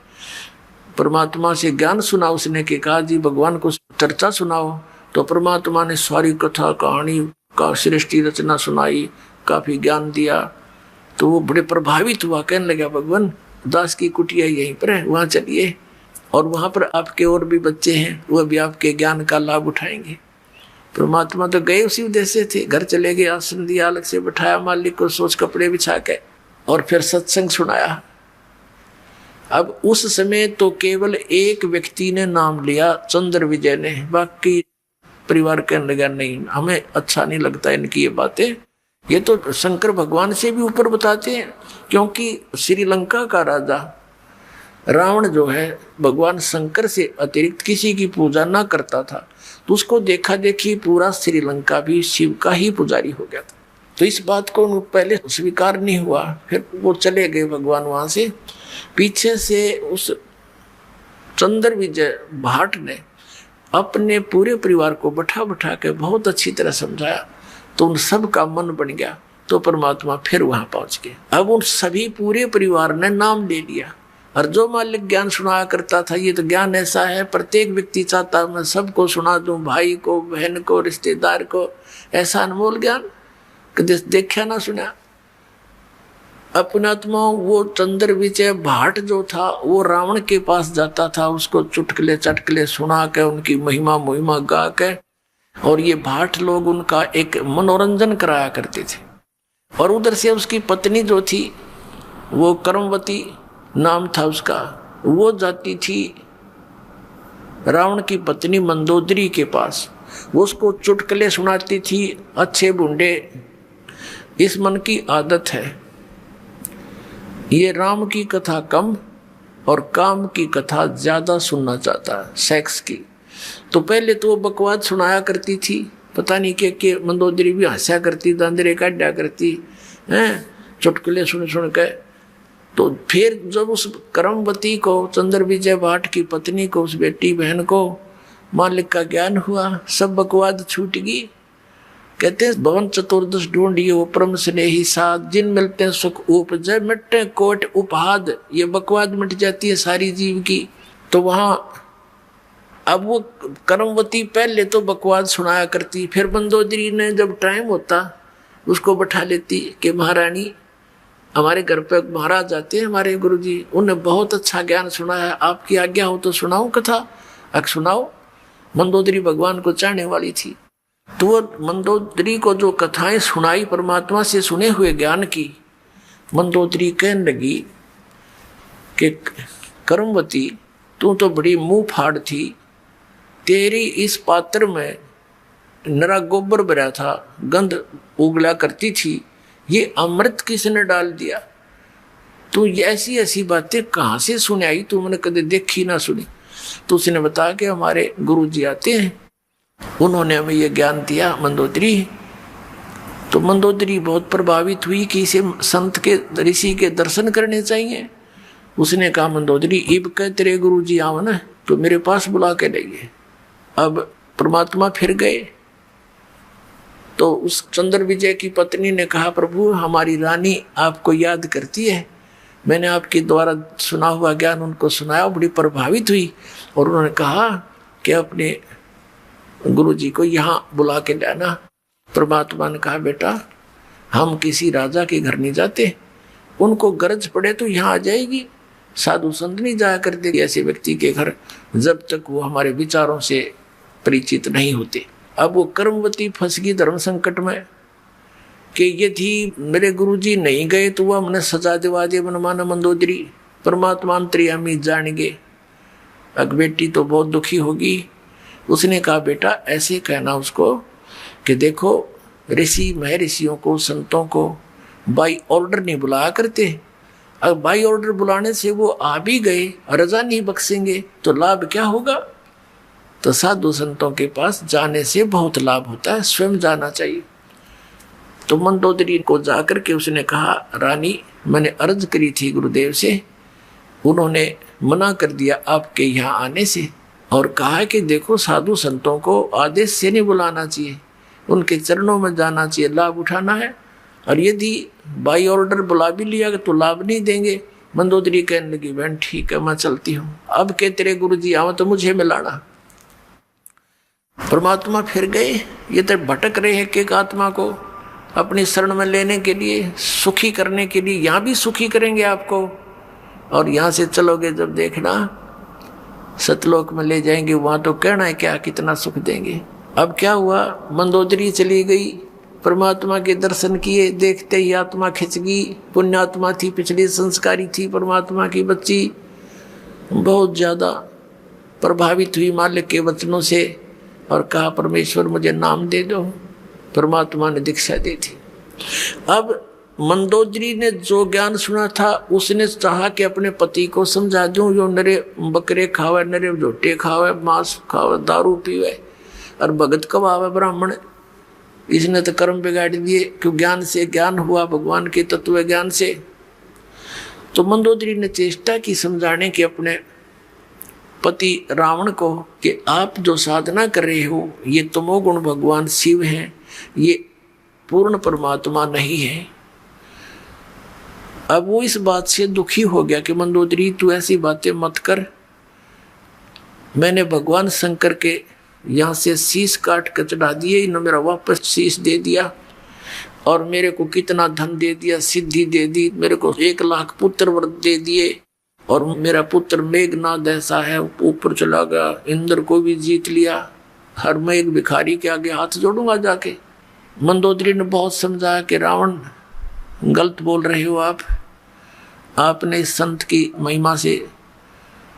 परमात्मा से ज्ञान सुना उसने, के कहा जी भगवान को चर्चा सुनाओ। तो परमात्मा ने सारी कथा कहानी का सृष्टि रचना सुनाई, काफी ज्ञान दिया। तो वो बड़े प्रभावित हुआ, कहने लगा, भगवान दास की कुटिया यहीं पर है, वहां चलिए, और वहां पर आपके और भी बच्चे हैं, वह भी आपके ज्ञान का लाभ उठाएंगे। परमात्मा तो गए उसी उद्देश्य से, घर चले गए, आसन दिया, अलग से बैठाया मालिक को, सोच कपड़े बिछा के, और फिर सत्संग सुनाया। अब उस समय तो केवल एक व्यक्ति ने नाम लिया, चंद्र विजय ने। बाकी परिवार कहने लगा, नहीं हमें अच्छा नहीं लगता इनकी ये बातें, ये तो शंकर भगवान से भी ऊपर बताते हैं। क्योंकि श्रीलंका का राजा रावण जो है, भगवान शंकर से अतिरिक्त किसी की पूजा ना करता था, तो उसको देखा देखी पूरा श्रीलंका भी शिव का ही पुजारी हो गया था। तो इस बात को पहले स्वीकार नहीं हुआ। फिर वो चले गए भगवान वहां से। पीछे से उस चंद्र विजय भाट ने अपने पूरे परिवार को बैठा बैठा के बहुत अच्छी तरह समझाया, तो उन सब का मन बन गया। तो परमात्मा फिर वहां पहुंच गए। अब उन सभी पूरे परिवार ने नाम ले लिया। और जो मालिक ज्ञान सुनाया करता था, ये तो ज्ञान ऐसा है, प्रत्येक व्यक्ति चाहता मैं सबको सुना दूं, भाई को, बहन को, रिश्तेदार को, ऐसा अनमोल ज्ञान कभी देखा ना सुना। अपनात्मा वो चंद्र विजय भाट जो था, वो रावण के पास जाता था, उसको चुटकले चटकले सुना के, उनकी महिमा मुहिमा गा के, और ये भाट लोग उनका एक मनोरंजन कराया करते थे। और उधर से उसकी पत्नी जो थी, वो कर्मवती नाम था उसका, वो जाती थी रावण की पत्नी मंदोदरी के पास, वो उसको चुटकले सुनाती थी, अच्छे बुंडे। इस मन की आदत है, ये राम की कथा कम और काम की कथा ज्यादा सुनना चाहता है, सेक्स की। तो पहले तो वो बकवाद सुनाया करती थी, पता नहीं के मंदोदरी भी हंसा करती, दांदरे काटा करती हैं, चुटकुले सुन सुन के। तो फिर जब उस कर्मवती को, चंद्र विजय भाट की पत्नी को, उस बेटी बहन को मालिक का ज्ञान हुआ, सब बकवाद छूट गई। कहते हैं भवन चतुर्दश ढूंढियो परम स्नेही साध, जिन मिलते सुख उपजय मिटते कोट उपहाद। ये बकवाद मिट जाती है सारी जीव की। तो वहां अब वो कर्मवती पहले तो बकवाद सुनाया करती, फिर मंदोदरी ने जब टाइम होता उसको बैठा लेती कि महारानी हमारे घर पे महाराज आते हैं, हमारे गुरुजी, उन्हें बहुत अच्छा ज्ञान सुनाया, आपकी आज्ञा हो तो सुनाऊं कथा। अक सुनाओ। मंदोदरी भगवान को चाहने वाली थी, तो वो मंदोदरी को जो कथाएं सुनाई परमात्मा से सुने हुए ज्ञान की, मंदोदरी कहने लगी कि कर्मवती तू तो बड़ी मुंह फाड़ थी, तेरी इस पात्र में नरा गोबर भरा था, गंध उगला करती थी, ये अमृत किसने डाल दिया? तू ऐसी ऐसी बातें कहाँ से सुने आई? तू मैंने कभी देखी ना सुनी। तो उसने बताया कि हमारे गुरु जी आते हैं, उन्होंने हमें ये ज्ञान दिया मंदोदरी। तो मंदोदरी बहुत प्रभावित हुई कि इसे संत के ऋषि के दर्शन करने चाहिए। उसने कहा मंदोदरी इब कह तेरे गुरु जी आओ ना तो मेरे पास बुला के लाइए। अब परमात्मा फिर गए तो उस चंद्र विजय की पत्नी ने कहा प्रभु हमारी रानी आपको याद करती है, मैंने आपके द्वारा सुना हुआ ज्ञान उनको सुनाया, बड़ी प्रभावित हुई और उन्होंने कहा कि अपने गुरु जी को यहाँ बुला के लाना। परमात्मा ने कहा बेटा हम किसी राजा के घर नहीं जाते, उनको गरज पड़े तो यहाँ आ जाएगी, साधु संत नहीं जाया करते ऐसे व्यक्ति के घर जब तक वो हमारे विचारों से परिचित नहीं होते। अब वो कर्मवती फंस गई धर्म संकट में कि ये थी मेरे गुरुजी नहीं गए तो वह हमने सजा दिवा दे मनमाना मंदोदरी। परमात्मा अंतर्यामी जान गए। अब बेटी तो बहुत दुखी होगी। उसने कहा बेटा ऐसे कहना उसको कि देखो ऋषि महर्षियों को संतों को बाई ऑर्डर नहीं बुलाया करते, अब बाई ऑर्डर बुलाने से वो आ भी गए रजा नहीं बख्शेंगे तो लाभ क्या होगा? तो साधु संतों के पास जाने से बहुत लाभ होता है, स्वयं जाना चाहिए। तो मंदोदरी को जाकर के उसने कहा रानी मैंने अर्ज करी थी गुरुदेव से, उन्होंने मना कर दिया आपके यहाँ आने से और कहा कि देखो साधु संतों को आदेश से नहीं बुलाना चाहिए, उनके चरणों में जाना चाहिए, लाभ उठाना है। और यदि बाई ऑर्डर बुला भी लिया तो लाभ नहीं देंगे। मंदोदरी कहने लगी बहन ठीक है मैं चलती हूँ, अब के तेरे गुरु जी आओ तो मुझे मिलाना। परमात्मा फिर गए, ये तो भटक रहे हैं एक आत्मा को अपनी शरण में लेने के लिए, सुखी करने के लिए। यहाँ भी सुखी करेंगे आपको और यहाँ से चलोगे जब देखना सतलोक में ले जाएंगे, वहाँ तो कहना है क्या कितना सुख देंगे। अब क्या हुआ मंदोदरी चली गई, परमात्मा के दर्शन किए, देखते ही आत्मा खिंच गई। पुण्यात्मा थी, पिछली संस्कारी थी, परमात्मा की बच्ची, बहुत ज़्यादा प्रभावित हुई मालिक के वचनों से और कहा परमेश्वर मुझे नाम दे दो। परमात्मा ने दीक्षा दी थी। अब मंदोदरी ने जो ज्ञान सुना था उसने चाहा कि अपने पति को समझा दूं, जो नरे बकरे खावे, नरे झोटे खावे, मांस खावे, दारू पीवे और भगत कवावे ब्राह्मण। इसने तो कर्म बिगाड़ दिए क्यों ज्ञान से ज्ञान हुआ भगवान के तत्व ज्ञान से। तो मंदोदरी ने चेष्टा की समझाने की अपने पति रावण को कि आप जो साधना कर रहे हो ये तमोगुण भगवान शिव हैं, ये पूर्ण परमात्मा नहीं है। अब वो इस बात से दुखी हो गया कि मंदोदरी तू ऐसी बातें मत कर, मैंने भगवान शंकर के यहाँ से शीश काट कर चढ़ा दिए, इन्होंने मेरा वापस शीश दे दिया और मेरे को कितना धन दे दिया, सिद्धि दे दी, मेरे को 1 लाख पुत्र व्रत दे दिए और मेरा पुत्र मेघनाद ऐसा है ऊपर चला गया, इंद्र को भी जीत लिया, हर मैं एक भिखारी के आगे हाथ जोड़ूंगा जाके। मंदोदरी ने बहुत समझाया कि रावण गलत बोल रहे हो आपने इस संत की महिमा से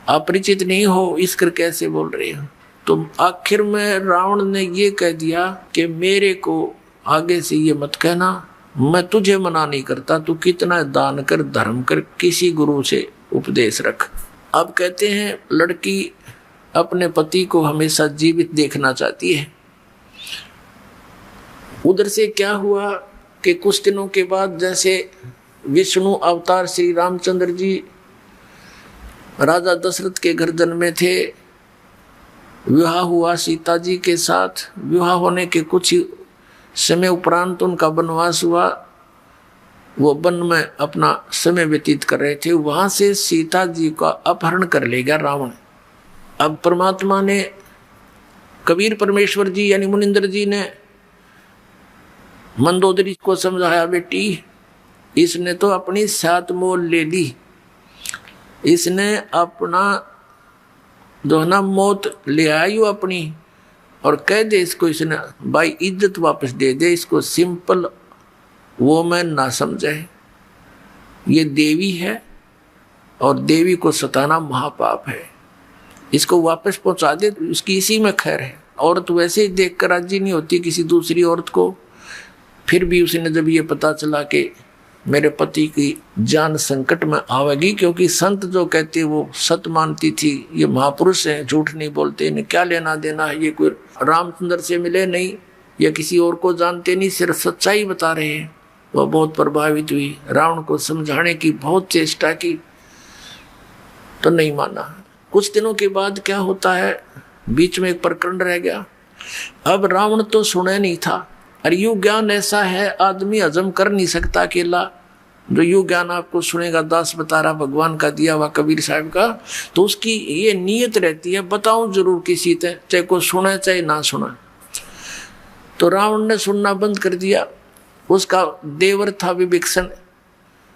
अपरिचित नहीं हो, इस कर कैसे बोल रहे हो। तो आखिर में रावण ने ये कह दिया कि मेरे को आगे से ये मत कहना, मैं तुझे मना नहीं करता, तू कितना दान कर धर्म कर, किसी गुरु से उपदेश रख। अब कहते हैं लड़की अपने पति को हमेशा जीवित देखना चाहती है। उधर से क्या हुआ कि कुछ दिनों के बाद जैसे विष्णु अवतार श्री रामचंद्र जी राजा दशरथ के घर जन्मे थे, विवाह हुआ सीता जी के साथ। विवाह होने के कुछ समय उपरांत उनका वनवास हुआ, वो वन में अपना समय व्यतीत कर रहे थे, वहां से सीता जी का अपहरण कर ले गया रावण। अब परमात्मा ने कबीर परमेश्वर जी यानी मुनिंदर जी ने मंदोदरी को समझाया बेटी इसने तो अपनी सात मोल ले ली, इसने अपना जो है ना मौत ले आई वो अपनी, और कह दे इसको इसने भाई इज्जत वापस दे दे, इसको सिंपल वो मैं ना समझे, ये देवी है और देवी को सताना महापाप है, इसको वापस पहुंचा दे, उसकी इसी में खैर है। औरत वैसे ही देख कर राजी नहीं होती किसी दूसरी औरत को। फिर भी उसने जब ये पता चला कि मेरे पति की जान संकट में आवेगी, क्योंकि संत जो कहते वो सत्य मानती थी, ये महापुरुष हैं, झूठ नहीं बोलते, इन्हें क्या लेना देना है, ये कोई रामचंद्र से मिले नहीं या किसी और को जानते नहीं, सिर्फ सच्चाई बता रहे हैं। वह बहुत प्रभावित हुई, रावण को समझाने की बहुत चेष्टा की तो नहीं माना। कुछ दिनों के बाद क्या होता है, बीच में एक प्रकरण रह गया। अब रावण तो सुने नहीं था, और यू ज्ञान ऐसा है आदमी हजम कर नहीं सकता अकेला। जो यू ज्ञान आपको सुनेगा, दास बता रहा भगवान का दिया हुआ कबीर साहब का, तो उसकी ये नीयत रहती है बताऊं जरूर किसी से, चाहे कोई सुने चाहे ना सुने। तो रावण ने सुनना बंद कर दिया। उसका देवर था विभीषण,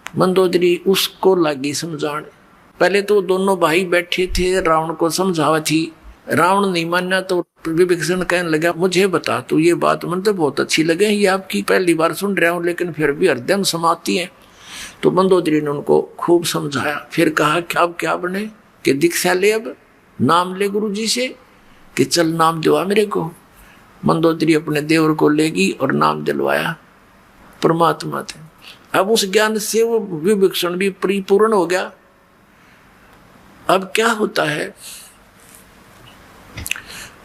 मंदोदरी, उसको लगी समझाने। पहले तो दोनों भाई बैठे थे, रावण को समझावा थी, रावण नहीं माना तो विभीषण कहने लगा मुझे बता तू ये बात, मन तो बहुत अच्छी लगे, ये आपकी पहली बार सुन रहा हूँ लेकिन फिर भी हृदय में समाती है। तो मंदोदरी ने उनको खूब समझाया। फिर कहा कि अब क्या बने कि दीक्षा ले, अब नाम ले गुरु जी से कि चल नाम दिलवा मेरे को। मंदोदरी अपने देवर को लेगी और नाम दिलवाया परमात्मा थे। अब उस ज्ञान से वो विभीषण भी परिपूर्ण हो गया। अब क्या होता है,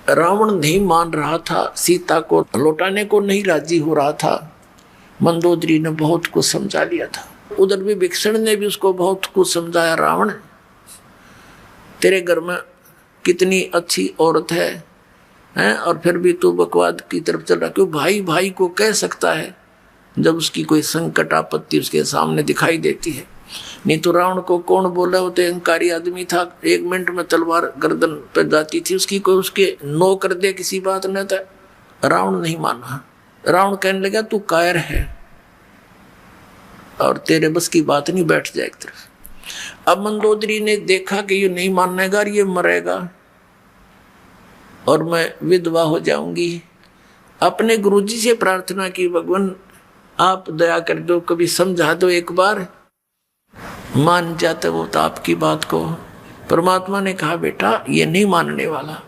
रावण नहीं मान रहा था, सीता को लौटाने को नहीं राजी हो रहा था। मंदोदरी ने बहुत कुछ समझा लिया था, उधर विभीषण ने भी उसको बहुत कुछ समझाया। रावण, तेरे घर में कितनी अच्छी औरत है और फिर भी तू बकवाद की तरफ चल रहा। क्यों भाई भाई को कह सकता है जब उसकी कोई संकट आपत्ति उसके सामने दिखाई देती है। नहीं तो रावण को कौन बोला, वो तो अहंकारी आदमी था, 1 मिनट में तलवार गर्दन पर जाती थी उसकी, कोई उसके नो कर दे किसी बात न था। रावण नहीं माना। रावण कहने लगा तू कायर है और तेरे बस की बात नहीं, बैठ जाए एक तरफ। अब मंदोदरी ने देखा कि ये नहीं मानेगा, ये मरेगा और मैं विधवा हो जाऊंगी। अपने गुरुजी से प्रार्थना की, भगवान आप दया कर दो, कभी समझा दो, एक बार मान जाते वो तो आपकी बात को। परमात्मा ने कहा बेटा ये नहीं मानने वाला,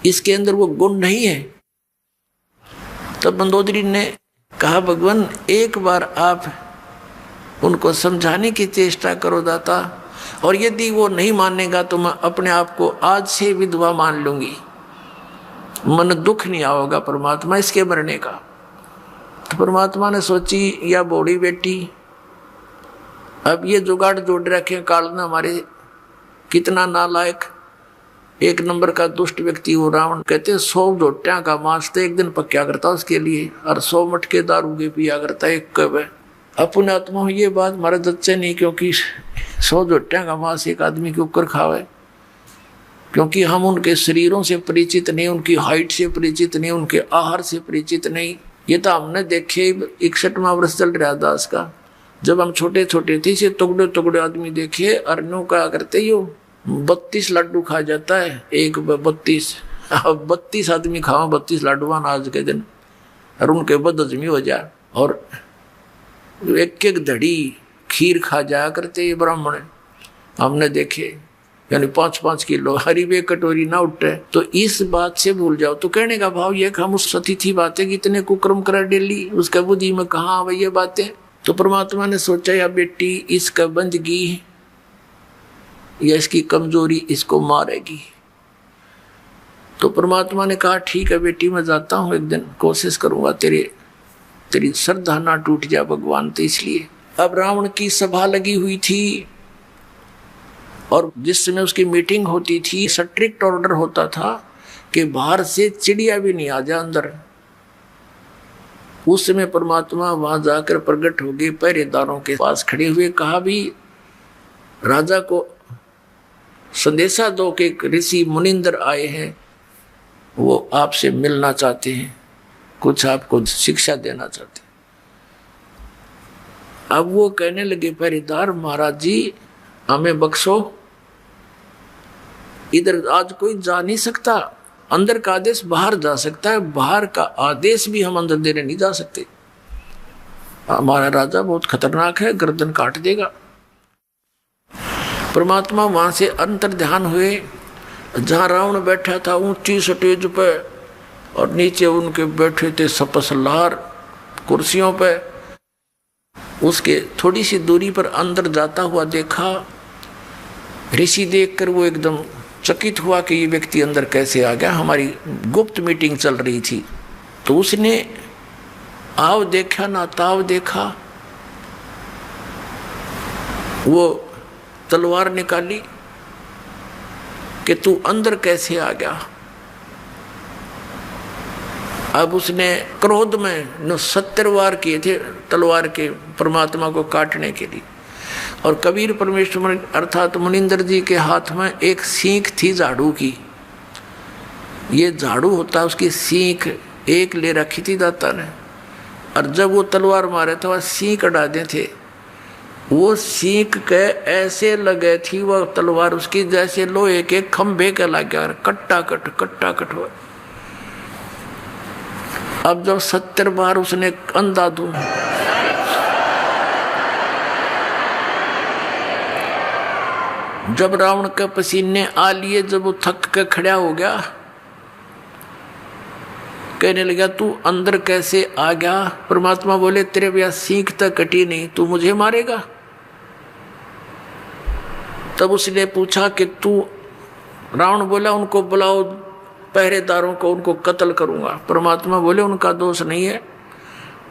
इसके अंदर वो गुण नहीं है। तब मंदोदरी ने कहा भगवान एक बार आप उनको समझाने की चेष्टा करो दाता, और यदि वो नहीं मानेगा तो मैं अपने आप को आज से विधवा मान लूंगी, मन दुख नहीं आओगा परमात्मा इसके मरने का। तो परमात्मा ने सोची या बूढ़ी बेटी, अब ये जुगाड़ जोड़ रखे काल ने हमारे, कितना नालायक 1 नंबर का दुष्ट व्यक्ति वो रावण। कहते 100 जोटियां का मांस तो एक दिन पक्या करता उसके लिए, और 100 मटके दारू के पिया करता एक कब है। अपने आत्मा ये बात हमारे दच्चे नहीं, क्योंकि 100 जोटियां का मांस एक आदमी के ऊपर खावे, क्योंकि हम उनके शरीरों से परिचित नहीं, उनकी हाइट से परिचित नहीं, उनके आहार से परिचित नहीं। ये तो हमने देखे 61वां वर्ष चल रहा दास का, जब हम छोटे छोटे थे से टुकड़े टुकड़े आदमी देखे, अरनों का करते यो 32 लड्डू खा जाता है, एक 32 आदमी खाओ 32 लड्डुआन आज के दिन, और उनके बदहजमी हो जाए, और 1-1 धड़ी खीर खा जाया करते ये ब्राह्मण हमने देखे, यानी 5-5 किलो हरी बे कटोरी ना उठे। तो इस बात से भूल जाओ। तो कहने का भाव ये कि हम उस सतीथी बातें कितने कुक्रम करा डेली, उसका बुद्धि में कहाँ आवे ये बातें। तो परमात्मा ने सोचा या बेटी इसका बंदगी या इसकी कमजोरी इसको मारेगी। तो परमात्मा ने कहा ठीक है बेटी मैं जाता हूँ, एक दिन कोशिश करूंगा तेरी श्रद्धा ना टूट जाए भगवान। तो इसलिए अब रावण की सभा लगी हुई थी, और जिस समय उसकी मीटिंग होती थी स्ट्रिक्ट ऑर्डर होता था कि बाहर से चिड़िया भी नहीं आ जाए अंदर। उस समय परमात्मा वहां जाकर प्रकट हो गए, पहरेदारों के पास खड़े हुए, कहा भी राजा को संदेशा दो कि ऋषि मुनिंदर आए हैं, वो आपसे मिलना चाहते हैं, कुछ आपको शिक्षा देना चाहते हैं। अब वो कहने लगे पहरेदार महाराज जी हमें बख्शो, इधर आज कोई जा नहीं सकता, अंदर का आदेश बाहर जा सकता है, बाहर का आदेश भी हम अंदर देने नहीं जा सकते, हमारा राजा बहुत खतरनाक है, गर्दन काट देगा। परमात्मा वहां से अंतर ध्यान हुए जहाँ रावण बैठा था ऊंची स्टेज पे और नीचे उनके बैठे थे सपसलार कुर्सियों पे, उसके थोड़ी सी दूरी पर अंदर जाता हुआ देखा। ऋषि देखकर वो एकदम चकित हुआ कि ये व्यक्ति अंदर कैसे आ गया। हमारी गुप्त मीटिंग चल रही थी, तो उसने आव देखा ना ताव देखा, वो तलवार निकाली कि तू अंदर कैसे आ गया। अब उसने क्रोध में 70 वार किए थे तलवार के परमात्मा को काटने के लिए। और कबीर परमेश्वर अर्थात मुनिंदर जी के हाथ में एक सींख थी झाड़ू की। ये झाड़ू होता, उसकी सींख एक ले रखी थी दाता ने, और जब वो तलवार मारे तो वह सींख डाले थे। वो सींख के ऐसे लगे थी वह तलवार उसकी जैसे लोहे के खंभे के लग गया, कट्टा कट हुआ। अब जब 70 बार उसने अंधाधुन जब रावण के पसीने आ लिए, जब वो थक के खड़ा हो गया, कहने लगा तू अंदर कैसे आ गया। परमात्मा बोले तेरे भैया सींख तक कटी नहीं, तू मुझे मारेगा। तब उसने पूछा कि तू, रावण बोला उनको बुलाओ पहरेदारों को, उनको कत्ल करूंगा। परमात्मा बोले उनका दोष नहीं है,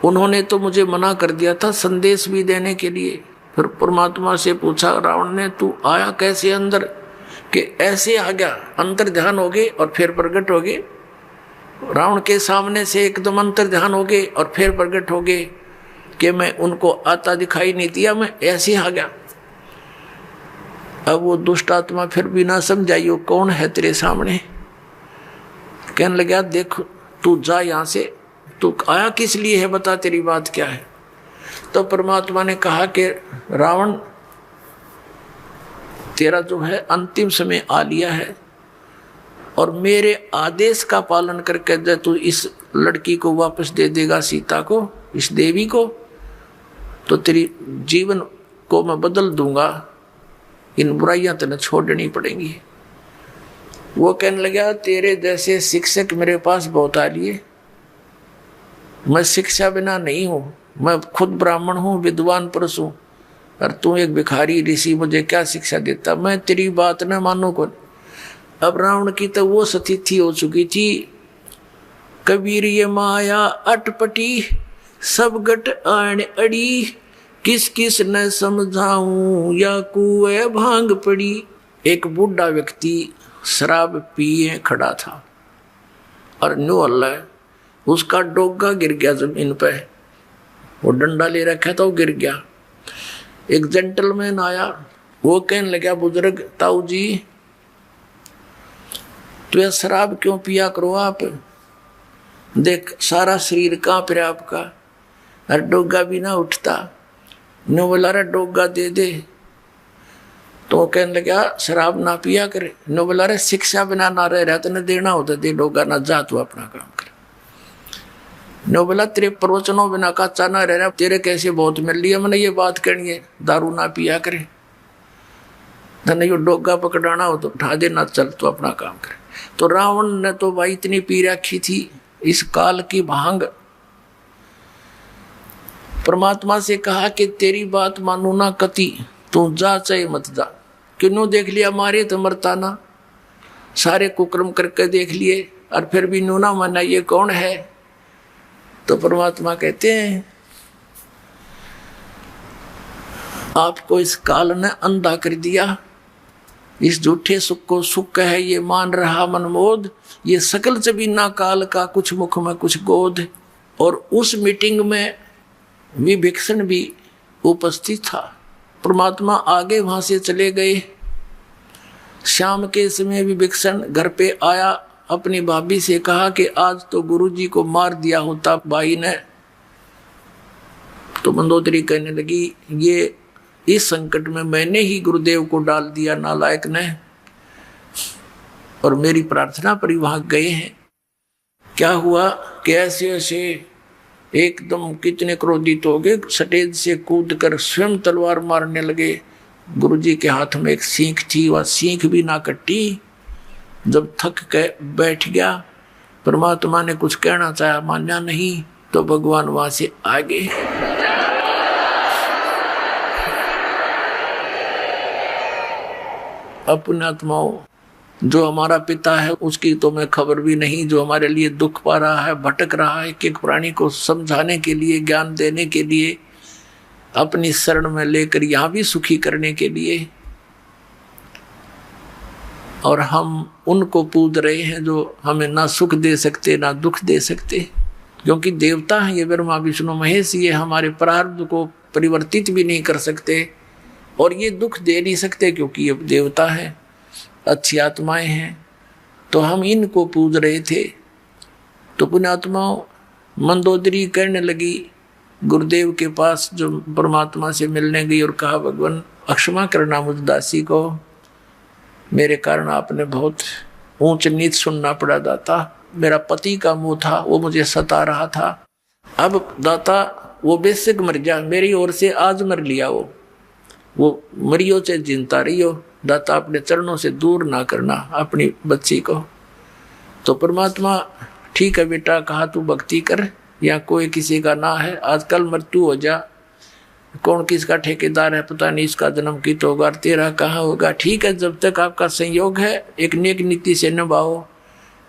उन्होंने तो मुझे मना कर दिया था संदेश भी देने के लिए। फिर परमात्मा से पूछा रावण ने तू आया कैसे अंदर, कि ऐसे आ गया, अंतर ध्यान हो गए और फिर प्रकट हो गए। रावण के सामने से एकदम अंतर ध्यान हो गए और फिर प्रकट हो गए कि मैं उनको आता दिखाई नहीं दिया, मैं ऐसे आ गया। अब वो दुष्ट आत्मा फिर भी ना समझाई वो कौन है तेरे सामने। कहने लगा देख तू जा यहाँ से, तू आया किस लिए है, बता तेरी बात क्या है। तो परमात्मा ने कहा कि रावण तेरा जो है अंतिम समय आ लिया है, और मेरे आदेश का पालन करके जब तू इस लड़की को वापस दे देगा, सीता को, इस देवी को, तो तेरी जीवन को मैं बदल दूंगा, इन बुराइयां तेने छोड़नी पड़ेंगी। वो कहने लगा तेरे जैसे शिक्षक मेरे पास बहुत आ लिए, मैं शिक्षा बिना नहीं हूँ, मैं खुद ब्राह्मण हूँ, विद्वान पुरुष हूँ, और तू एक भिखारी ऋषि, मुझे क्या शिक्षा देता, मैं तेरी बात न मानू कौन। अब रावण की तो वो स्थिति हो चुकी थी, कबीर ये माया अटपटी सब गट आण अड़ी, किस किस न समझाऊं या कुएं भांग पड़ी। एक बूढ़ा व्यक्ति शराब पिए खड़ा था और न्यू अल्लाह उसका डोगा गिर गया जमीन पे, वो डंडा ले रखा था, वो गिर गया। एक जेंटलमैन आया, वो कहने लगा बुजुर्ग ताऊ जी तो यह शराब क्यों पिया करो आप, देख सारा शरीर कांप रहा आपका, और डोगा भी ना उठता। ने बोला रे डोगा दे दे, तो कहने लगा शराब ना पिया करे। ने बोला रे शिक्षा बिना ना रह रहा तो न देना होता, दे डोगा ना, जा तू अपना काम कर। ने बोला तेरे प्रवचनों बिना कच्चा ना रह रहा, तेरे कैसे बहुत मिल रही है, मैंने ये बात करनी है, दारू ना पिया करे, धने यो डोगा पकड़ाना हो तो उठा देना, चल तू अपना काम करे। तो रावण ने तो भाई इतनी पी रखी थी इस काल की भांग। परमात्मा से कहा कि तेरी बात मानू ना कति, तू जा चाहे मत जा। क्यों देख लिया मारे तो मरता ना, सारे कुक्रम करके देख लिए और फिर भी नू ना माना, ये कौन है। तो परमात्मा कहते हैं आपको इस काल ने अंधा कर दिया, इस झूठे सुख को सुख है ये मान रहा मनमोद, ये सकल से भी ना काल का कुछ मुख में कुछ गोद। और उस मीटिंग में विभीषण भी उपस्थित था। परमात्मा आगे वहां से चले गए। शाम के समय विभीषण घर पे आया, अपनी भाभी से कहा कि आज तो गुरुजी को मार दिया होता भाई ने। तो मंदोदरी कहने लगी ये इस संकट में मैंने ही गुरुदेव को डाल दिया नालायक ने, और मेरी प्रार्थना पर ही वहां गए हैं। क्या हुआ कि ऐसे ऐसे एकदम कितने क्रोधित हो गए, स्टेज से कूद कर स्वयं तलवार मारने लगे। गुरुजी के हाथ में एक सींख थी, वह सींख भी ना कटी जब थक के बैठ गया, परमात्मा ने कुछ कहना चाहा, माना नहीं, तो भगवान वहां से आ गए। अपने आत्माओं, जो हमारा पिता है उसकी तो मैं खबर भी नहीं, जो हमारे लिए दुख पा रहा है, भटक रहा है, कि एक प्राणी को समझाने के लिए, ज्ञान देने के लिए, अपनी शरण में लेकर यहाँ भी सुखी करने के लिए, और हम उनको पूज रहे हैं जो हमें ना सुख दे सकते ना दुख दे सकते, क्योंकि देवता है ये ब्रह्मा विष्णु महेश, ये हमारे प्रारब्ध को परिवर्तित भी नहीं कर सकते और ये दुख दे नहीं सकते, क्योंकि ये देवता है, अच्छी आत्माएं हैं। तो हम इनको पूज रहे थे। तो पुण्यात्माओं, मंदोदरी कहने लगी गुरुदेव के पास, जो परमात्मा से मिलने गई, और कहा, भगवान अक्षमा करना मुझ दासी को, मेरे कारण आपने बहुत ऊंच नीच सुनना पड़ा दाता। मेरा पति का मुंह था, वो मुझे सता रहा था। अब दाता वो बेशक मर जा, मेरी ओर से आज मर लिया, वो मरियो से जिंदा रहियो, दाता अपने चरणों से दूर ना करना अपनी बच्ची को। तो परमात्मा, ठीक है बेटा, कहा तू भक्ति कर, या कोई किसी का ना है, आजकल मृत्यु हो जा, कौन किसका ठेकेदार है पता नहीं, इसका जन्म की तो होगा, तेरा कहाँ होगा। ठीक है, जब तक आपका संयोग है एक नेक नीति से निभाओ,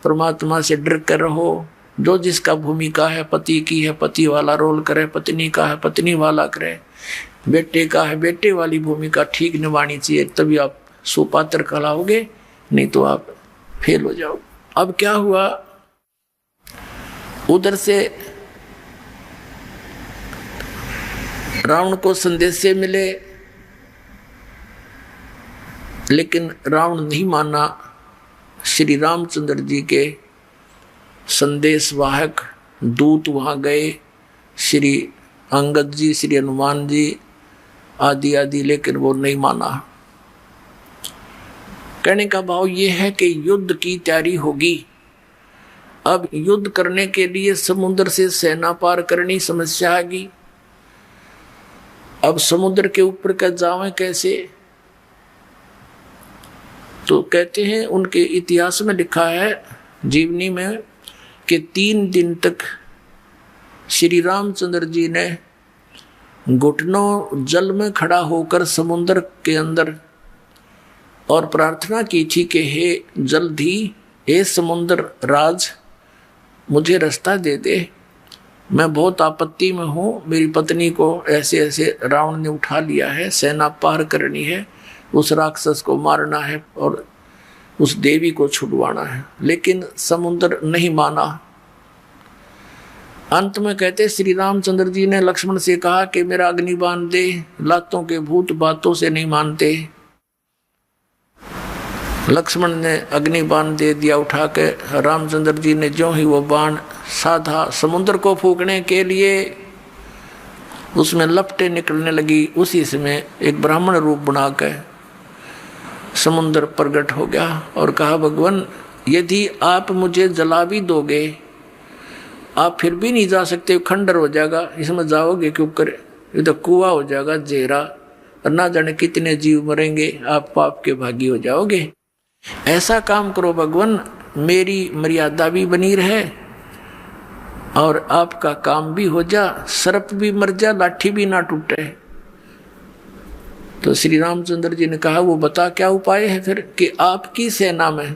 परमात्मा से डर कर रहो। जो जिसका भूमिका है, पति की है पति वाला रोल करे, पत्नी का है पत्नी वाला करे, बेटे का है बेटे वाली भूमिका ठीक निभानी चाहिए, तभी आप सुपात्र कहलाओगे, नहीं तो आप फेल हो जाओ। अब क्या हुआ, उधर से रावण को संदेश मिले, लेकिन रावण नहीं माना। श्री रामचंद्र जी के संदेश वाहक दूत वहां गए, श्री अंगद जी, श्री हनुमान जी आदि आदि, लेकिन वो नहीं माना। कहने का भाव ये है कि युद्ध की तैयारी होगी। अब युद्ध करने के लिए समुद्र से सेना पार करनी समस्या आएगी। अब समुद्र के ऊपर का जावें कैसे? तो कहते हैं, उनके इतिहास में लिखा है जीवनी में, कि 3 दिन तक श्री रामचंद्र जी ने घुटनों जल में खड़ा होकर समुद्र के अंदर और प्रार्थना की थी कि हे जल्दी, हे समुद्र राज, मुझे रास्ता दे दे, मैं बहुत आपत्ति में हूँ, मेरी पत्नी को ऐसे ऐसे रावण ने उठा लिया है, सेना पार करनी है, उस राक्षस को मारना है और उस देवी को छुड़वाना है। लेकिन समुद्र नहीं माना। अंत में कहते श्री रामचंद्र जी ने लक्ष्मण से कहा कि मेरा अग्निबाण दे, लातों के भूत बातों से नहीं मानते। लक्ष्मण ने अग्निबाण दे दिया उठा के। रामचंद्र जी ने जो ही वो बाण साधा समुद्र को फूकने के लिए, उसमें लपटें निकलने लगी। उसी समय एक ब्राह्मण रूप बनाकर समुद्र प्रकट हो गया और कहा, भगवान यदि आप मुझे जला भी दोगे, आप फिर भी नहीं जा सकते, खंडर हो जाएगा, इसमें जाओगे क्यों करे, ये तो कुआं हो जाएगा जेरा, और ना जाने कितने जीव मरेंगे, आप पाप के भागी हो जाओगे। ऐसा काम करो भगवान, मेरी मर्यादा भी बनी रहे और आपका काम भी हो जा, सर्प भी मर जा, लाठी भी ना टूटे। तो श्री रामचंद्र जी ने कहा, वो बता क्या उपाय है फिर? कि आपकी सेना में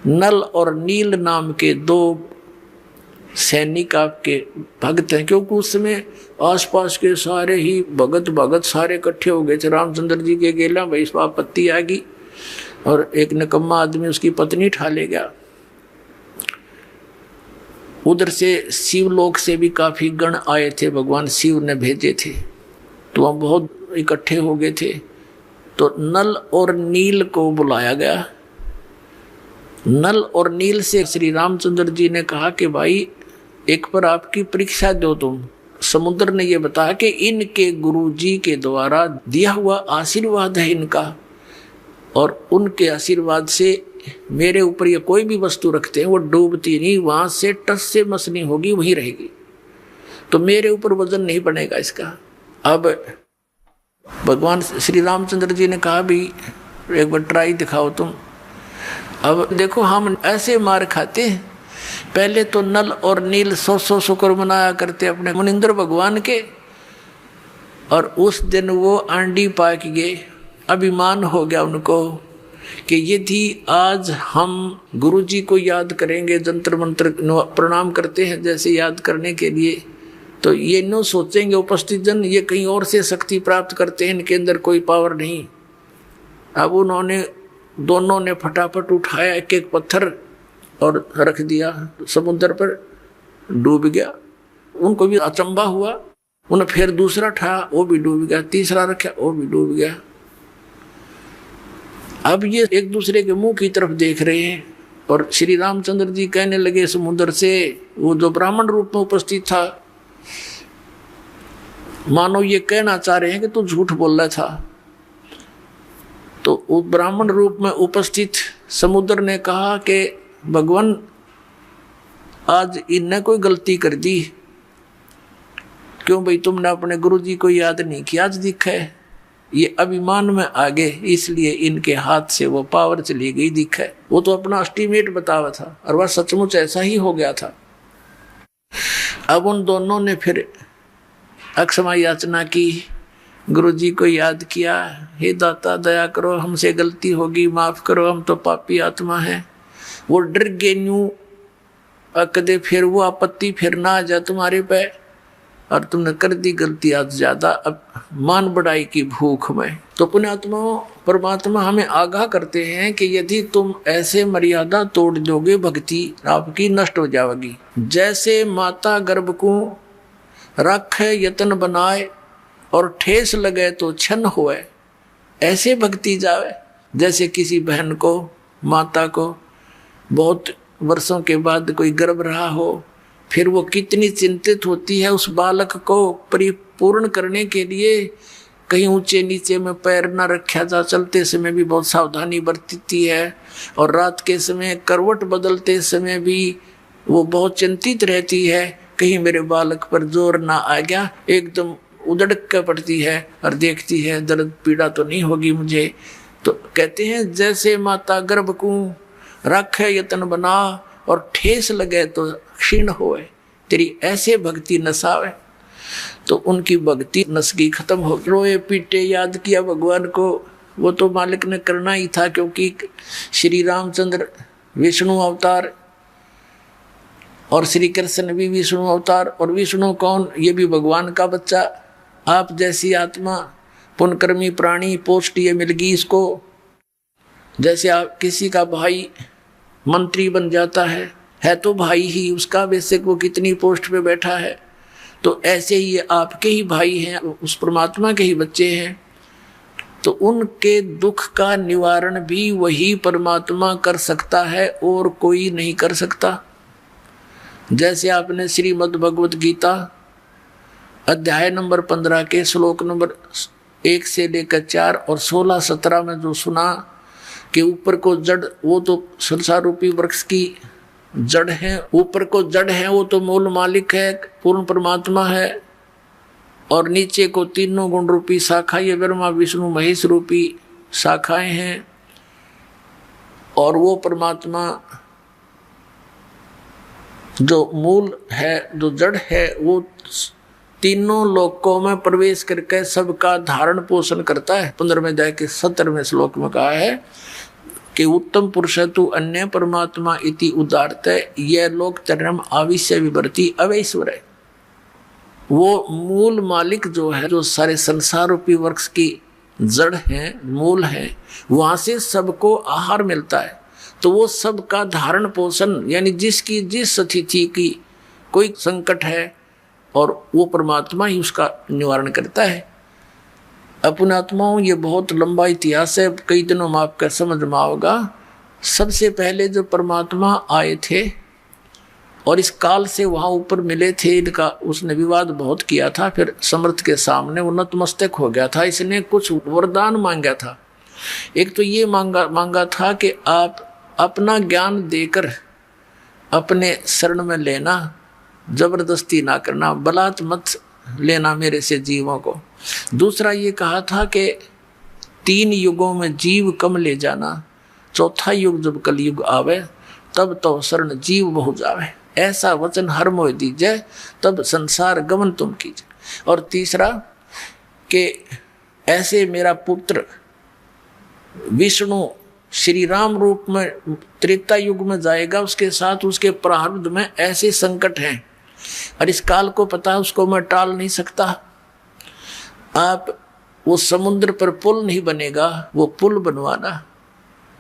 नल और नील नाम के 2 सैनिक आपके भक्त हैं, क्योंकि उस समय आसपास के सारे ही भगत सारे इकट्ठे हो गए थे। रामचंद्र जी के गेला भाई आपत्ति आ गई और एक निकम्मा आदमी उसकी पत्नी ठा ले गया। उधर से शिवलोक से भी काफी गण आए थे, भगवान शिव ने भेजे थे, तो वहाँ बहुत इकट्ठे हो गए थे। तो नल और नील को बुलाया गया। नल और नील से श्री रामचंद्र जी ने कहा कि भाई एक पर आपकी परीक्षा दो तुम। समुद्र ने यह बताया कि इनके गुरु जी के द्वारा दिया हुआ आशीर्वाद है इनका, और उनके आशीर्वाद से मेरे ऊपर ये कोई भी वस्तु रखते हैं वो डूबती नहीं, वहां से टस से मस नहीं होगी, वहीं रहेगी, तो मेरे ऊपर वजन नहीं बनेगा इसका। अब भगवान श्री रामचंद्र जी ने कहा, भी एक बार ट्राई दिखाओ तुम। अब देखो हम ऐसे मार खाते हैं। पहले तो नल और नील 100 शुक्र मनाया करते अपने मुनिंद्र भगवान के, और उस दिन वो आंडी पाक गए। अभिमान हो गया उनको कि यदि आज हम गुरु जी को याद करेंगे, जंतर मंत्र प्रणाम करते हैं जैसे याद करने के लिए, तो ये न सोचेंगे उपस्थित जन ये कहीं और से शक्ति प्राप्त करते हैं, इनके अंदर कोई पावर नहीं। अब उन्होंने दोनों ने फटाफट उठाया एक एक पत्थर और रख दिया, समुद्र पर डूब गया। उनको भी अचंभा हुआ। उन्हें फिर दूसरा उठाया, वो भी डूब गया। तीसरा रखा, वो भी डूब गया। अब ये एक दूसरे के मुंह की तरफ देख रहे हैं और श्री रामचंद्र जी कहने लगे समुद्र से, वो जो ब्राह्मण रूप में उपस्थित था, मानो ये कहना चाह रहे हैं कि तू झूठ बोल रहा था। तो उस ब्राह्मण रूप में उपस्थित समुद्र ने कहा कि भगवान आज इनने कोई गलती कर दी, क्यों भाई तुमने अपने गुरु जी को याद नहीं किया, आज दिखा है ये अभिमान में आ गए, इसलिए इनके हाथ से वो पावर चली गई। दिखा है वो तो अपना एस्टीमेट बतावा था और वह सचमुच ऐसा ही हो गया था। अब उन दोनों ने फिर अक्षमा याचना की, गुरु जी को याद किया, हे दाता दया करो, हमसे गलती होगी, माफ करो, हम तो पापी आत्मा हैं। वो डर गए न्यू कदे फिर वो आपत्ति फिर ना आ जाए तुम्हारे पे, और तुमने कर दी गलती आज ज्यादा, अब मान बढ़ाई की भूख में। तो पुण्यात्माओं परमात्मा हमें आगाह करते हैं कि यदि तुम ऐसे मर्यादा तोड़ दोगे भक्ति आपकी नष्ट हो जाएगी। जैसे माता गर्भ को रखे यतन बनाए और ठेस लगे तो छन होए, ऐसे भक्ति जावे। जैसे किसी बहन को, माता को बहुत वर्षों के बाद कोई गर्भ रहा हो, फिर वो कितनी चिंतित होती है उस बालक को परिपूर्ण करने के लिए, कहीं ऊंचे नीचे में पैर न रखा जा, चलते समय भी बहुत सावधानी बरतती है, और रात के समय करवट बदलते समय भी वो बहुत चिंतित रहती है, कहीं मेरे बालक पर जोर ना आ गया। एकदम उधड़ कर पड़ती है और देखती है दर्द पीड़ा तो नहीं होगी मुझे। तो कहते हैं जैसे माता गर्भ को रखे यतन बना और ठेस लगे तो क्षीण होए, तेरी ऐसे भक्ति नसावे। तो उनकी भक्ति नसगी खत्म हो, रोए पीटे याद किया भगवान को। वो तो मालिक ने करना ही था, क्योंकि श्री रामचंद्र विष्णु अवतार और श्री कृष्ण भी विष्णु अवतार। और विष्णु कौन? ये भी भगवान का बच्चा। आप जैसी आत्मा पुण्यकर्मी प्राणी, पोस्ट ये मिल गई इसको। जैसे आप किसी का भाई मंत्री बन जाता है तो भाई ही उसका, बेशक वो कितनी पोस्ट पे बैठा है, तो ऐसे ही ये आपके ही भाई हैं, उस परमात्मा के ही बच्चे हैं। तो उनके दुख का निवारण भी वही परमात्मा कर सकता है और कोई नहीं कर सकता। जैसे आपने श्रीमद् भगवत गीता अध्याय नंबर 15 के श्लोक नंबर 1 से लेकर 4 और 16-17 में जो सुना कि ऊपर को जड़, वो तो संसार रूपी वृक्ष की जड़ है, ऊपर को जड़ है वो तो मूल मालिक है, पूर्ण परमात्मा है, और नीचे को तीनों गुण रूपी शाखा, ये ब्रह्मा विष्णु महेश रूपी शाखाएं हैं। और वो परमात्मा जो मूल है, जो जड़ है, वो तीनों लोकों में प्रवेश करके सबका धारण पोषण करता है। 15वें अध्याय के 17वें श्लोक में कहा है कि उत्तम पुरुष तु अन्य परमात्मा इति उदारत, यह लोक चरम आविश्य विवर्ती अवैश्वर है। वो मूल मालिक जो है, जो सारे संसार रूपी वृक्ष की जड़ है, मूल है, वहां से सबको आहार मिलता है। तो वो सबका धारण पोषण, यानी जिसकी जिस स्थिति की कोई संकट है, और वो परमात्मा ही उसका निवारण करता है। अपनात्माओं, ये बहुत लंबा इतिहास है, कई दिनों में आपका समझ में आओगा। सबसे पहले जो परमात्मा आए थे और इस काल से वहाँ ऊपर मिले थे, इनका उसने विवाद बहुत किया था। फिर समर्थ के सामने वो नतमस्तक हो गया था। इसने कुछ वरदान मांगा था। एक तो ये मांगा था कि आप अपना ज्ञान देकर अपने शरण में लेना, जबरदस्ती ना करना, बलात् मत लेना मेरे से जीवों को। दूसरा ये कहा था कि 3 युगों में जीव कम ले जाना, चौथा युग जब कलयुग आवे तब तो शरण जीव बहु जावे, ऐसा वचन हर मोह दीजिए तब संसार गमन तुम कीजिए। और तीसरा कि ऐसे मेरा पुत्र विष्णु श्री राम रूप में त्रेता युग में जाएगा, उसके साथ उसके प्रारब्ध में ऐसे संकट हैं और इस काल को पता है, उसको मैं टाल नहीं सकता। आप वो समुद्र पर पुल नहीं बनेगा, वो पुल बनवाना।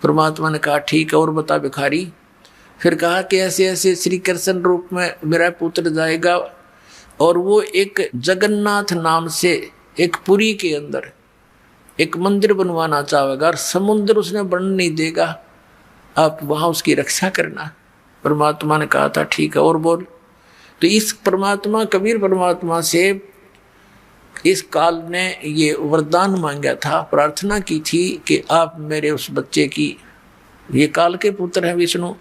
परमात्मा ने कहा ठीक है, और बता भिखारी। फिर कहा कि ऐसे ऐसे श्री कृष्ण रूप में मेरा पुत्र जाएगा और वो एक जगन्नाथ नाम से एक पुरी के अंदर एक मंदिर बनवाना चाहेगा और समुद्र उसने बन नहीं देगा, आप वहाँ उसकी रक्षा करना। परमात्मा ने कहा था ठीक है, और बोल। तो इस परमात्मा कबीर परमात्मा से इस काल ने ये वरदान मांगा था, प्रार्थना की थी कि आप मेरे उस बच्चे की, ये काल के पुत्र हैं विष्णु,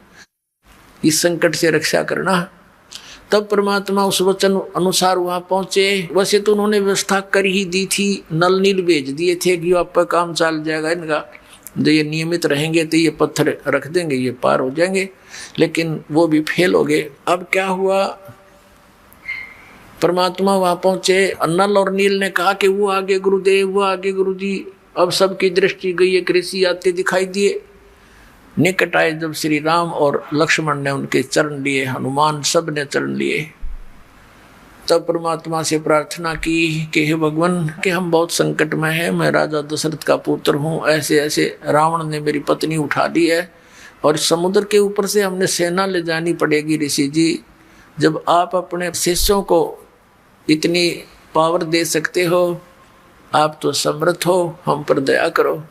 इस संकट से रक्षा करना। तब परमात्मा उस वचन अनुसार वहां पहुंचे। वैसे तो उन्होंने व्यवस्था कर ही दी थी, नल नील भेज दिए थे कि आप पर काम चल जाएगा इनका, जो ये नियमित रहेंगे तो ये पत्थर रख देंगे, ये पार हो जाएंगे, लेकिन वो भी फेल हो गए। अब क्या हुआ, परमात्मा वहां पहुंचे, नल और नील ने कहा कि वो आगे गुरुदेव, वो आगे गुरुजी। अब सबकी दृष्टि गई, एक ऋषि आते दिखाई दिए। निकट आए जब श्री राम और लक्ष्मण ने उनके चरण लिए, हनुमान सब ने चरण लिए, तब परमात्मा से प्रार्थना की कि हे भगवान कि हम बहुत संकट में हैं, मैं राजा दशरथ का पुत्र हूँ, ऐसे ऐसे रावण ने मेरी पत्नी उठा ली है और समुद्र के ऊपर से हमने सेना ले जानी पड़ेगी। ऋषि जी, जब आप अपने शिष्यों को इतनी पावर दे सकते हो, आप तो समर्थ हो, हम पर दया करो।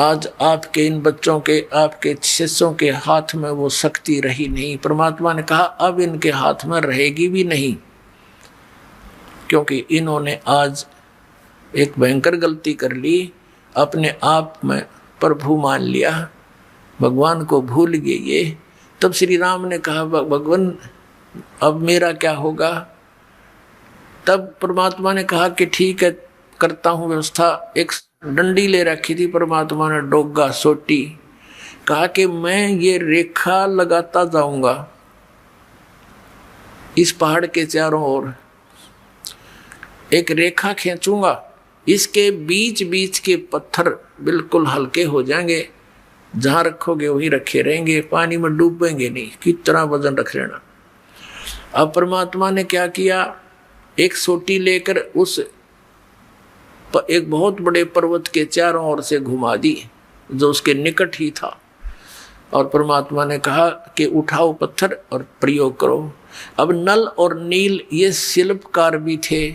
आज आपके इन बच्चों के, आपके शिष्यों के हाथ में वो शक्ति रही नहीं। परमात्मा ने कहा अब इनके हाथ में रहेगी भी नहीं, क्योंकि इन्होंने आज एक भयंकर गलती कर ली, अपने आप में प्रभु मान लिया, भगवान को भूल गए ये। तब श्री राम ने कहा भगवान अब मेरा क्या होगा। तब परमात्मा ने कहा कि ठीक है, करता हूँ व्यवस्था। एक डंडी ले रखी थी परमात्मा ने, डोगा सोटी, कहा कि मैं ये रेखा लगाता जाऊंगा इस पहाड़ के चारों ओर, एक रेखा खींचूंगा, इसके बीच बीच के पत्थर बिल्कुल हल्के हो जाएंगे, जहां रखोगे वहीं रखे रहेंगे, पानी में डूबेंगे नहीं, कितना वजन रख लेना। अब परमात्मा ने क्या किया, एक सोटी लेकर उस एक बहुत बड़े पर्वत के चारों ओर से घुमा दी, जो उसके निकट ही था, और परमात्मा ने कहा कि उठाओ पत्थर और प्रयोग करो। अब नल और नील ये शिल्पकार भी थे,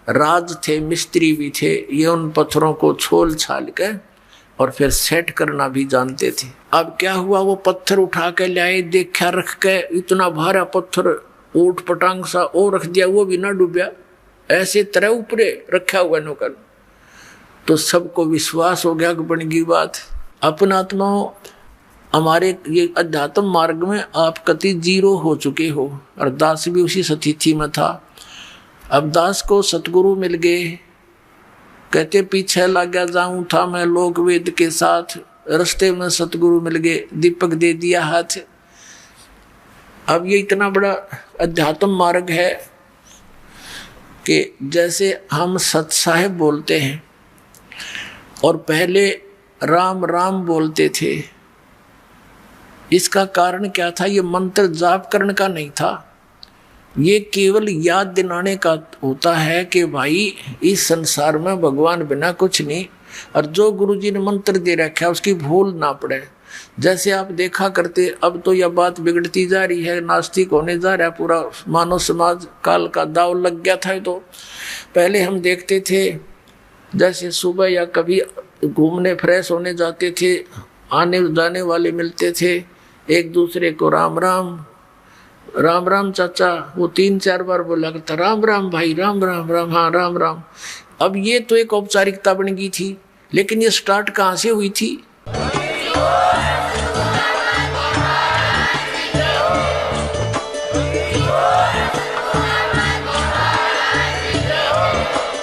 राज थे, मिस्त्री भी थे, ये उन पत्थरों को छोल छाल के और फिर सेट करना भी जानते थे। अब क्या हुआ, वो पत्थर उठा के लाए, देखा रख के, इतना भारा पत्थर ऊट पटांग सा ओ रख दिया, वो भी ना डूबया, ऐसे तरह ऊपरे रखा हुआ नौकर। तो सबको विश्वास हो गया कि बन गई बात। अपना आत्मा हमारे ये अध्यात्म मार्ग में आप कति जीरो हो चुके हो, और दास भी उसी स्थिति में था। अब दास को सतगुरु मिल गए, कहते पीछे लगा जाऊं था मैं लोक वेद के साथ, रास्ते में सतगुरु मिल गए, दीपक दे दिया हाथ। अब ये इतना बड़ा अध्यात्म मार्ग है कि जैसे हम सत साहेब बोलते हैं और पहले राम राम बोलते थे, इसका कारण क्या था, ये मंत्र जाप करने का नहीं था, ये केवल याद दिलाने का होता है कि भाई इस संसार में भगवान बिना कुछ नहीं, और जो गुरुजी ने मंत्र दे रखा है उसकी भूल ना पड़े। जैसे आप देखा करते, अब तो यह बात बिगड़ती जा रही है, नास्तिक होने जा रहा है पूरा मानव समाज, काल का दाव लग गया था। तो पहले हम देखते थे जैसे सुबह या कभी घूमने फ्रेश होने जाते थे, आने जाने वाले मिलते थे, एक दूसरे को राम राम राम राम चाचा, वो 3-4 बार बोला करता राम राम भाई, राम राम राम, हाँ राम राम। अब ये तो एक औपचारिकता बन गई थी, लेकिन ये स्टार्ट कहाँ से हुई थी?